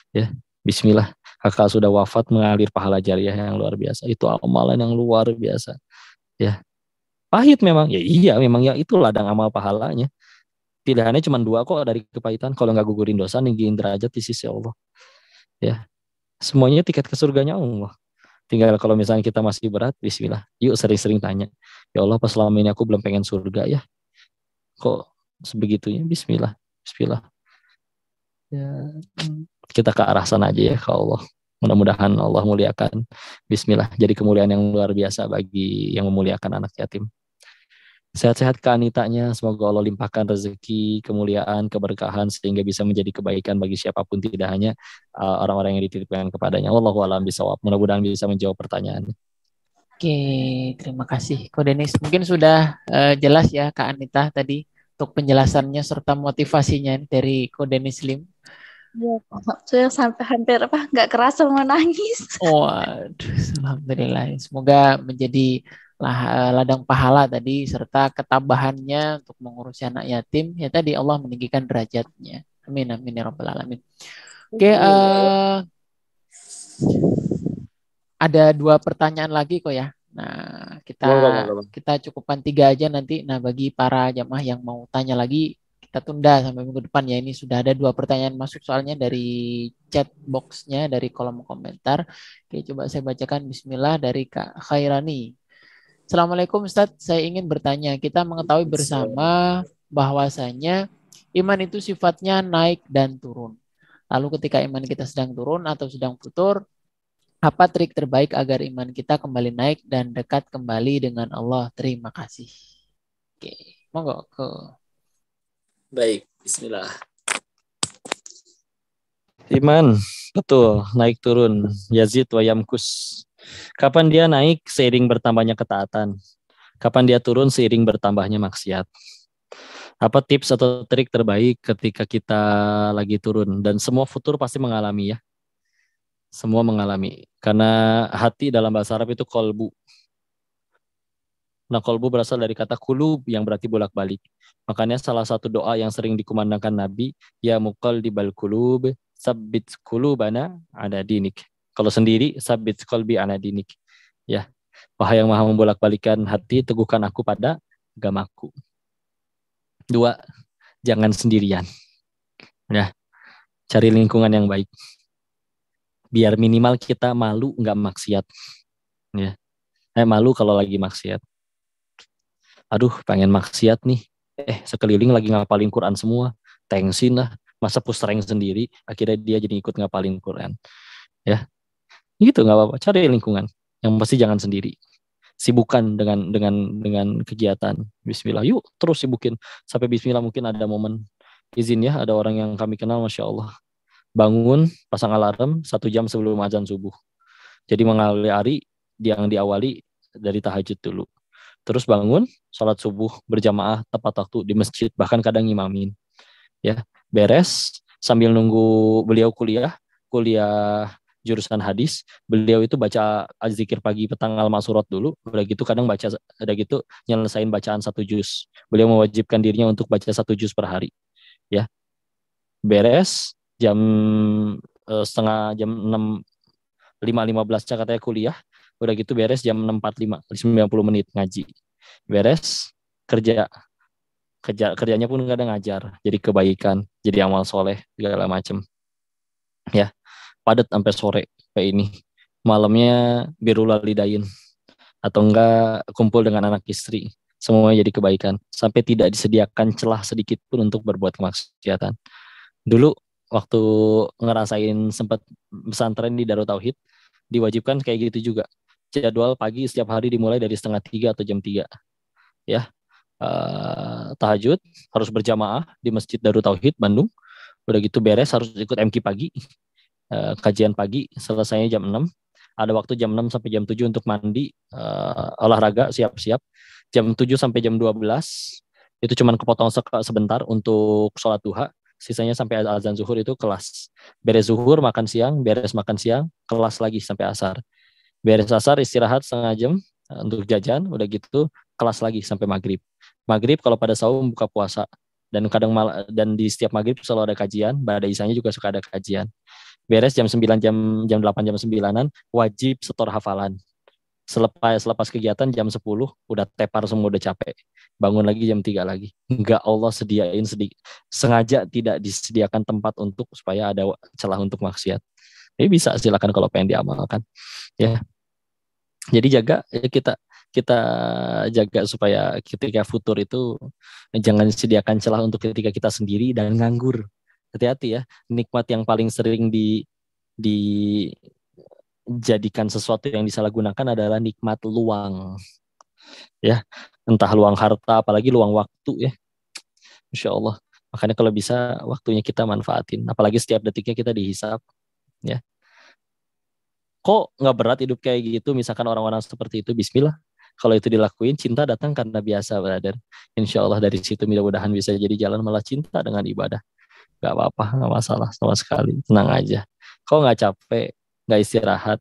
Ya, Bismillah. Kakak sudah wafat mengalir pahala jariah yang luar biasa. Itu amalan yang luar biasa. Ya, pahit memang. Ya iya, memang ya itu ladang amal pahalanya. Pilihannya cuma 2 kok dari kepahitan. Kalau nggak gugurin dosa, ninggiin derajat di sisi Allah. Ya, semuanya tiket ke surganya Allah. Tinggal kalau misalnya kita masih berat, Bismillah. Yuk sering-sering tanya. Ya Allah, pas selama ini aku belum pengen surga ya. Kok sebegitunya? Bismillah. Bismillah. Ya, kita ke arah sana aja ya ke Allah. Mudah-mudahan Allah muliakan. Bismillah. Jadi kemuliaan yang luar biasa bagi yang memuliakan anak yatim. Sehat-sehat ke Anitanya. Semoga Allah limpahkan rezeki, kemuliaan, keberkahan sehingga bisa menjadi kebaikan bagi siapapun, tidak hanya orang-orang yang dititipkan kepadanya. Wallahu a'lam bishawab. Mudah-mudahan bisa menjawab pertanyaan. Oke, terima kasih Ko Denis. Mungkin sudah jelas ya Kak Anita tadi untuk penjelasannya serta motivasinya dari Ko Denis Lim. Iya, saya sampai hampir nggak kerasa mau nangis. Waduh, alhamdulillah. Semoga menjadi ladang pahala tadi serta ketabahannya untuk mengurusi anak yatim. Ya tadi Allah meninggikan derajatnya. Amin amin ya rabbal alamin. Oke, ada 2 pertanyaan lagi kok ya. Nah, kita cukupkan 3 aja nanti. Nah, bagi para jamaah yang mau tanya lagi, kita tunda sampai minggu depan ya. Ini sudah ada 2 pertanyaan masuk soalnya dari chat box-nya, dari kolom komentar. Oke, coba saya bacakan. Bismillah dari Kak Khairani. Assalamualaikum Ustadz, saya ingin bertanya. Kita mengetahui bersama bahwasanya iman itu sifatnya naik dan turun. Lalu ketika iman kita sedang turun atau sedang futur, apa trik terbaik agar iman kita kembali naik dan dekat kembali dengan Allah? Terima kasih. Oke, monggo ke. Baik, bismillah. Iman, betul, naik turun. Yazid wa yamkus. Kapan dia naik seiring bertambahnya ketaatan? Kapan dia turun seiring bertambahnya maksiat? Apa tips atau trik terbaik ketika kita lagi turun? Dan semua futur pasti mengalami ya. Semua mengalami. Karena hati dalam bahasa Arab itu kolbu. Nah, kolbu berasal dari kata kulub yang berarti bolak-balik. Makanya salah satu doa yang sering dikumandangkan Nabi, ya muqallibal qulub, sabbit qulubana ala dinik. Kalau sendiri, sabbit qalbi ala dinik. Ya, wahai yang maha membolak-balikan hati, teguhkan aku pada agamaku. 2, jangan sendirian. Ya, cari lingkungan yang baik. Biar minimal kita malu nggak maksiat. Ya, malu kalau lagi maksiat. Aduh, pengen maksiat nih. Sekeliling lagi ngapalin Quran semua. Tengsin lah. Masa pusreng sendiri, akhirnya dia jadi ikut ngapalin Quran. Ya, gitu nggak apa-apa. Cari lingkungan. Yang pasti jangan sendiri. Sibukan dengan kegiatan. Bismillah. Yuk, terus sibukin. Sampai Bismillah mungkin ada momen izin ya. Ada orang yang kami kenal, Masya Allah. Bangun, pasang alarm 1 jam sebelum azan subuh. Jadi mengawali yang diawali dari tahajud dulu. Terus bangun, sholat subuh berjamaah tepat waktu di masjid, bahkan kadang ngimamin. Ya, beres sambil nunggu beliau kuliah jurusan hadis. Beliau itu baca zikir pagi petang al-masurat dulu. Udah gitu kadang baca, udah gitu nyelesain bacaan 1 juz. Beliau mewajibkan dirinya untuk baca 1 juz per hari. Ya, beres jam setengah jam 5.15 katanya kuliah. Udah gitu beres jam 6.45, 90 menit ngaji. Beres kerjanya pun kadang ngajar, jadi kebaikan, jadi amal soleh segala macem. Ya, padat sampai sore kayak ini. Malamnya birrul walidain atau enggak kumpul dengan anak istri. Semuanya jadi kebaikan sampai tidak disediakan celah sedikit pun untuk berbuat kemaksiatan. Dulu waktu ngerasain sempat pesantren di Darut Tauhid, diwajibkan kayak gitu juga. Jadwal pagi setiap hari dimulai dari 2:30 atau jam 3. Ya, tahajud harus berjamaah di Masjid Darut Tauhid Bandung. Udah gitu beres harus ikut MQ pagi, kajian pagi, selesainya jam 6. Ada waktu jam 6 sampai jam 7 untuk mandi, olahraga, siap-siap. Jam 7 sampai jam 12 itu cuman kepotong sebentar untuk sholat duha. Sisanya sampai azan zuhur itu kelas. Beres zuhur makan siang, beres makan siang, kelas lagi sampai asar. Beres asar istirahat setengah jam untuk jajan, udah gitu kelas lagi sampai maghrib. Maghrib kalau pada saum buka puasa. Dan kadang dan di setiap maghrib selalu ada kajian, pada isanya juga suka ada kajian. Beres jam 9, jam 8, jam 9-an wajib setor hafalan. Selepas kegiatan jam 10 udah tepar semua, udah capek. Bangun lagi jam 3 lagi. Enggak, Allah sediain sengaja tidak disediakan tempat untuk supaya ada celah untuk maksiat. Ini bisa silakan kalau pengen diamalkan. Ya. Jadi jaga ya, kita kita jaga supaya ketika futur itu jangan sediakan celah untuk ketika kita sendiri dan nganggur. Hati-hati ya, nikmat yang paling sering dijadikan sesuatu yang disalahgunakan adalah nikmat luang. Ya, entah luang harta, apalagi luang waktu ya. Insya Allah. Makanya kalau bisa waktunya kita manfaatin. Apalagi setiap detiknya kita dihisap. Ya. Kok nggak berat hidup kayak gitu? Misalkan orang-orang seperti itu, bismillah. Kalau itu dilakuin, cinta datang karena biasa, brother. Insya Allah dari situ mudah-mudahan bisa jadi jalan malah cinta dengan ibadah. Gak apa-apa, gak masalah sama sekali. Tenang aja. Kok nggak capek, nggak istirahat,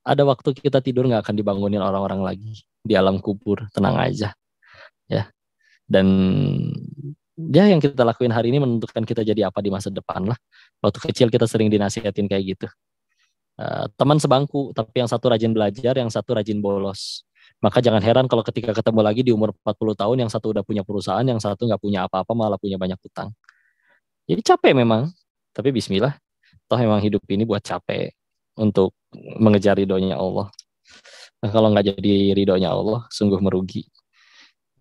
ada waktu kita tidur nggak akan dibangunin orang-orang lagi di alam kubur. Tenang aja. Ya. Dan ya yang kita lakuin hari ini menentukan kita jadi apa di masa depan lah. Waktu kecil kita sering dinasihatin kayak gitu. Teman sebangku, tapi yang satu rajin belajar, yang satu rajin bolos. Maka jangan heran kalau ketika ketemu lagi di umur 40 tahun, yang satu udah punya perusahaan, yang satu nggak punya apa-apa, malah punya banyak utang. Jadi capek memang, tapi bismillah. Toh memang hidup ini buat capek untuk mengejar ridhonya Allah. Nah, kalau nggak jadi ridhonya Allah, sungguh merugi.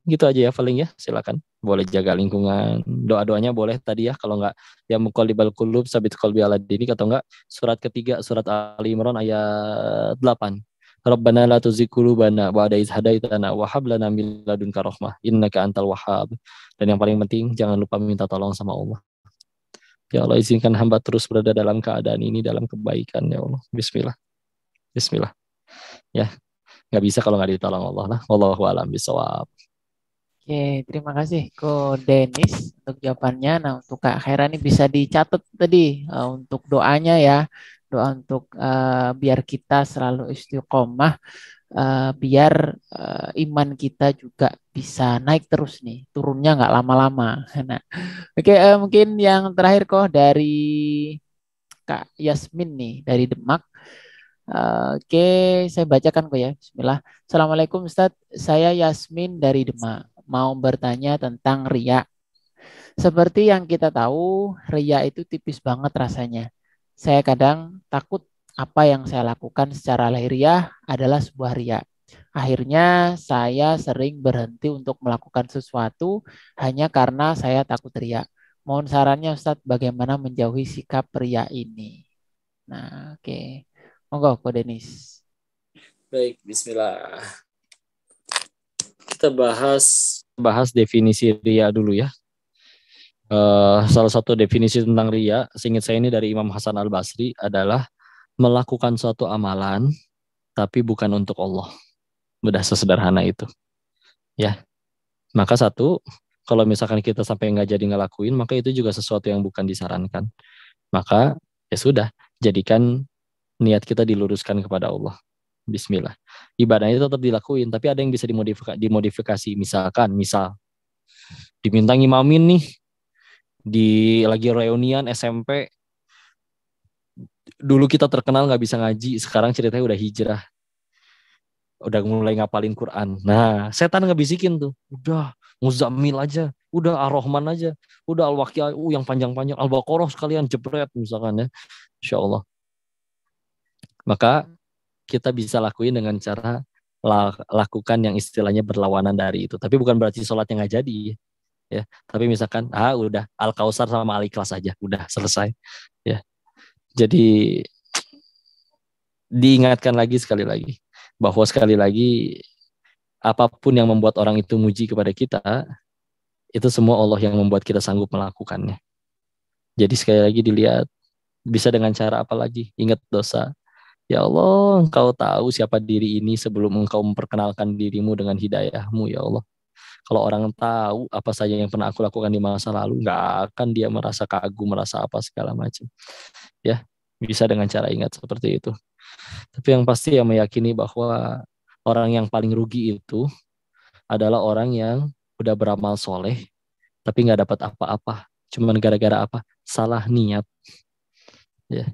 Gitu aja ya paling ya, silakan. Boleh jaga lingkungan, doa-doanya boleh tadi ya, kalau nggak ya muqallibal qulub sabit qalbi ala dinik, atau enggak surat ketiga surat Ali Imran ayat 8. Rabbana la tuzigh qulubana ba'da idh hadaitana wa hab lana min ladunka rahmah innaka antal wahhab. Dan yang paling penting jangan lupa minta tolong sama Allah. Ya Allah, izinkan hamba terus berada dalam keadaan ini dalam kebaikan ya Allah. Bismillah. Bismillah. Ya, nggak bisa kalau nggak ditolong Allah lah. Wallahu a'lam bishawab. Oke, terima kasih Ko Denis untuk jawabannya. Nah, untuk Kak Khaira ini bisa dicatat tadi untuk doanya ya. Doa untuk biar kita selalu istiqomah, biar iman kita juga bisa naik terus nih, turunnya nggak lama-lama. Nah, oke, mungkin yang terakhir kok dari Kak Yasmin nih dari Demak. Oke, saya bacakan kok ya. Bismillah. Assalamualaikum Ustadz, saya Yasmin dari Demak. Mau bertanya tentang riya. Seperti yang kita tahu, riya itu tipis banget rasanya. Saya kadang takut apa yang saya lakukan secara lahiriah adalah sebuah riya. Akhirnya saya sering berhenti untuk melakukan sesuatu hanya karena saya takut riya. Mohon sarannya Ustadz, bagaimana menjauhi sikap riya ini? Nah, oke. Monggo, Ko Denis. Baik, bismillah. Kita bahas definisi riya dulu ya. Salah satu definisi tentang riya, seingat saya ini dari Imam Hasan Al-Basri, adalah melakukan suatu amalan tapi bukan untuk Allah. Udah sesederhana itu. Ya. Maka satu, kalau misalkan kita sampai nggak jadi ngelakuin, maka itu juga sesuatu yang bukan disarankan. Maka ya sudah, jadikan niat kita diluruskan kepada Allah. Bismillah. Ibadahnya tetap dilakuin, tapi ada yang bisa dimodifikasi. Misal diminta ngimamin nih di lagi reunian SMP. Dulu kita terkenal nggak bisa ngaji, sekarang ceritanya udah hijrah, udah mulai ngapalin Quran. Nah, setan ngebisikin tuh, udah Muzammil aja, udah Ar-Rahman aja, udah Al-Waqiah, yang panjang-panjang, Al-Baqarah sekalian jebret misalkan ya, Insya Allah. Maka kita bisa lakuin dengan cara lakukan yang istilahnya berlawanan dari itu. Tapi bukan berarti sholatnya nggak jadi. Ya, tapi misalkan udah Al-Kausar sama Al-Ikhlas aja, udah selesai. Ya, jadi diingatkan lagi sekali lagi bahwa sekali lagi apapun yang membuat orang itu muji kepada kita, itu semua Allah yang membuat kita sanggup melakukannya. Jadi sekali lagi dilihat bisa dengan cara apa lagi? Ingat dosa. Ya Allah, Engkau tahu siapa diri ini sebelum Engkau memperkenalkan dirimu dengan hidayahmu, ya Allah. Kalau orang tahu apa saja yang pernah aku lakukan di masa lalu, nggak akan dia merasa kagum, merasa apa segala macam. Ya, bisa dengan cara ingat seperti itu. Tapi yang pasti yang meyakini bahwa orang yang paling rugi itu adalah orang yang udah beramal soleh, tapi nggak dapat apa-apa. Cuman gara-gara apa? Salah niat. Ya,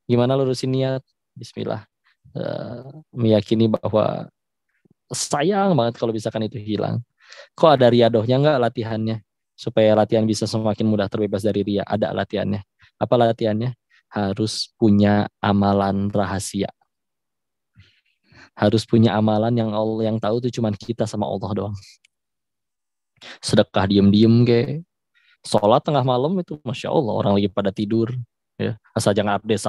gimana lurusin niat? Bismillah. Meyakini bahwa sayang banget kalau misalkan itu hilang. Kok ada riadohnya nggak latihannya? Supaya latihan bisa semakin mudah terbebas dari ria. Ada latihannya. Apa latihannya? Harus punya amalan rahasia. Harus punya amalan yang Allah yang tahu tuh cuman kita sama Allah doang. Sedekah diem-diem kayak sholat tengah malam itu Masya Allah orang lagi pada tidur ya, asal jangan update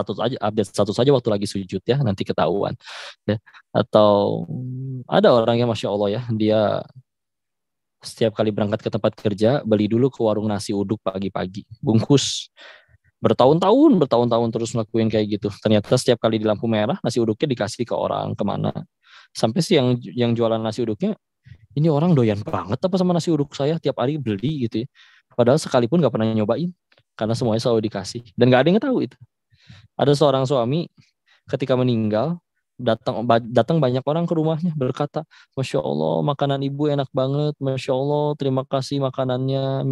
status aja waktu lagi sujud ya, nanti ketahuan ya. Atau ada orang yang Masya Allah ya, dia setiap kali berangkat ke tempat kerja beli dulu ke warung nasi uduk pagi-pagi bungkus, bertahun-tahun terus ngelakuin kayak gitu. Ternyata setiap kali di lampu merah nasi uduknya dikasih ke orang kemana, sampai sih yang jualan nasi uduknya, ini orang doyan banget apa sama nasi uduk saya, tiap hari beli gitu ya. Padahal sekalipun nggak pernah nyobain, karena semuanya selalu dikasih dan nggak ada yang tahu itu. Ada seorang suami ketika meninggal, datang banyak orang ke rumahnya berkata, Masya Allah makanan ibu enak banget, Masya Allah terima kasih makanannya,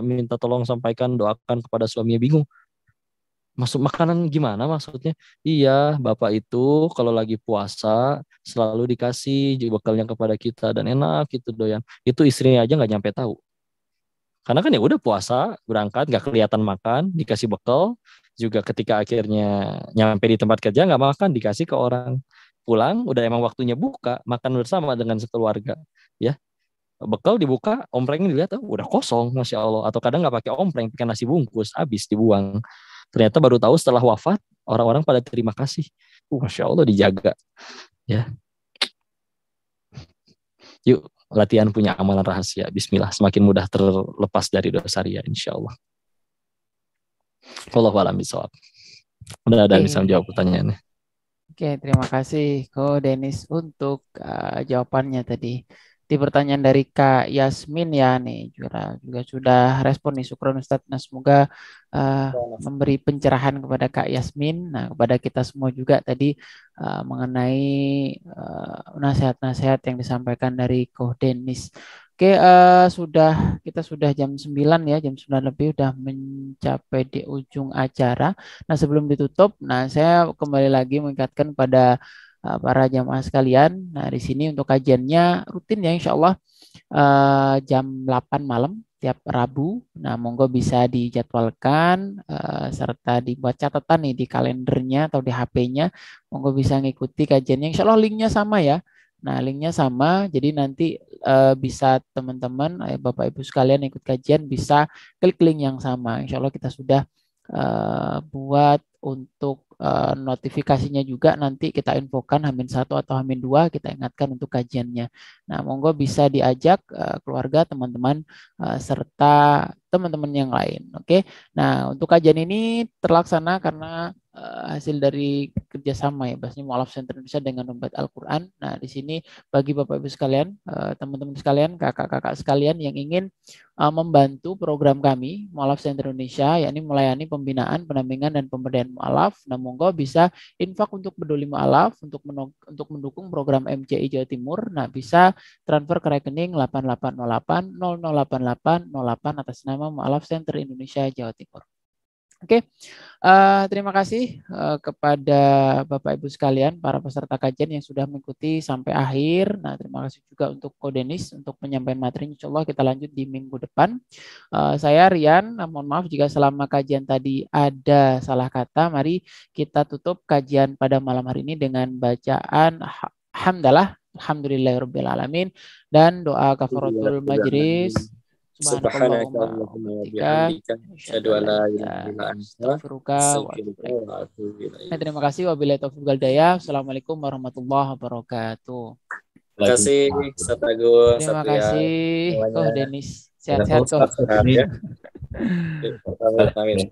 minta tolong sampaikan doakan kepada suaminya. Bingung, maksud makanan gimana maksudnya? Iya, bapak itu kalau lagi puasa selalu dikasih bekalnya kepada kita dan enak gitu doyan. Itu istrinya aja nggak nyampe tahu. Karena kan ya udah puasa, berangkat nggak kelihatan makan, dikasih bekal, juga ketika akhirnya nyampe di tempat kerja nggak makan, dikasih ke orang. Pulang udah emang waktunya buka, makan bersama dengan sekeluarga, ya. Bekal dibuka, ompleng dilihat, oh, udah kosong, Masya Allah. Atau kadang nggak pakai ompleng, pakai nasi bungkus, habis dibuang. Ternyata baru tahu setelah wafat, orang-orang pada terima kasih. Masya Allah dijaga, ya. Yuk, latihan punya amalan rahasia. Bismillah, semakin mudah terlepas dari dosa ria, insya Allah. Wallahu a'lam bishawab. Mudah-mudahan bisa menjawab pertanyaannya. Oke, terima kasih Ko Denis untuk jawabannya tadi. Di pertanyaan dari Kak Yasmin ya nih, juga sudah respon nih, syukron Ustadz. Nah, semoga memberi pencerahan kepada Kak Yasmin, nah kepada kita semua juga tadi mengenai nasihat-nasihat yang disampaikan dari Ko Denis. Oke, kita sudah jam 9 ya, jam 9 lebih udah mencapai di ujung acara. Nah, sebelum ditutup, nah saya kembali lagi mengingatkan pada para jamaah sekalian. Nah, di sini untuk kajiannya rutin ya, insya Allah jam 8 malam tiap Rabu. Nah, monggo bisa dijadwalkan serta dibuat catatan nih di kalendernya atau di HP-nya. Monggo bisa ngikuti kajiannya. Insya Allah linknya sama ya. Nah, linknya sama, jadi nanti bisa teman-teman, Bapak Ibu sekalian ikut kajian bisa klik link yang sama. Insya Allah kita sudah buat untuk notifikasinya juga, nanti kita infokan H-1 atau H-2, kita ingatkan untuk kajiannya. Nah, monggo bisa diajak keluarga, teman-teman, serta teman-teman yang lain. Oke. Nah, untuk kajian ini terlaksana karena hasil dari kerjasama ya, bahasanya Mu'alaf Center Indonesia dengan Dompet Al-Quran. Nah, di sini bagi Bapak Ibu sekalian, teman-teman sekalian, kakak-kakak sekalian yang ingin membantu program kami Mu'alaf Center Indonesia, yakni melayani pembinaan, pendampingan dan pemberdayaan mu'alaf. Nah, monggo bisa infak untuk peduli mu'alaf untuk mendukung program MCI Jawa Timur. Nah, bisa transfer ke rekening 8808 0088 08 atas nama Mu'alaf Center Indonesia Jawa Timur. Oke, terima kasih kepada Bapak Ibu sekalian, para peserta kajian yang sudah mengikuti sampai akhir. Nah, terima kasih juga untuk Ko Denis untuk penyampaian materi. Insya Allah kita lanjut di minggu depan. Saya Rian, mohon maaf jika selama kajian tadi ada salah kata. Mari kita tutup kajian pada malam hari ini dengan bacaan hamdalah, alhamdulillahirrahmanirrahim, dan doa kafaratul majlis. Subhanakallahumma wa bihamdika asyhadu an la ilaha illa anta astaghfiruka wa atubu ilaik. Terima kasih, wabillahi taufiq wal hidayah. Assalamualaikum warahmatullahi wabarakatuh. Terima kasih Ustaz Agus. Terima kasih Ko Denis. Sehat-sehat Sehat kok. ya. Amin.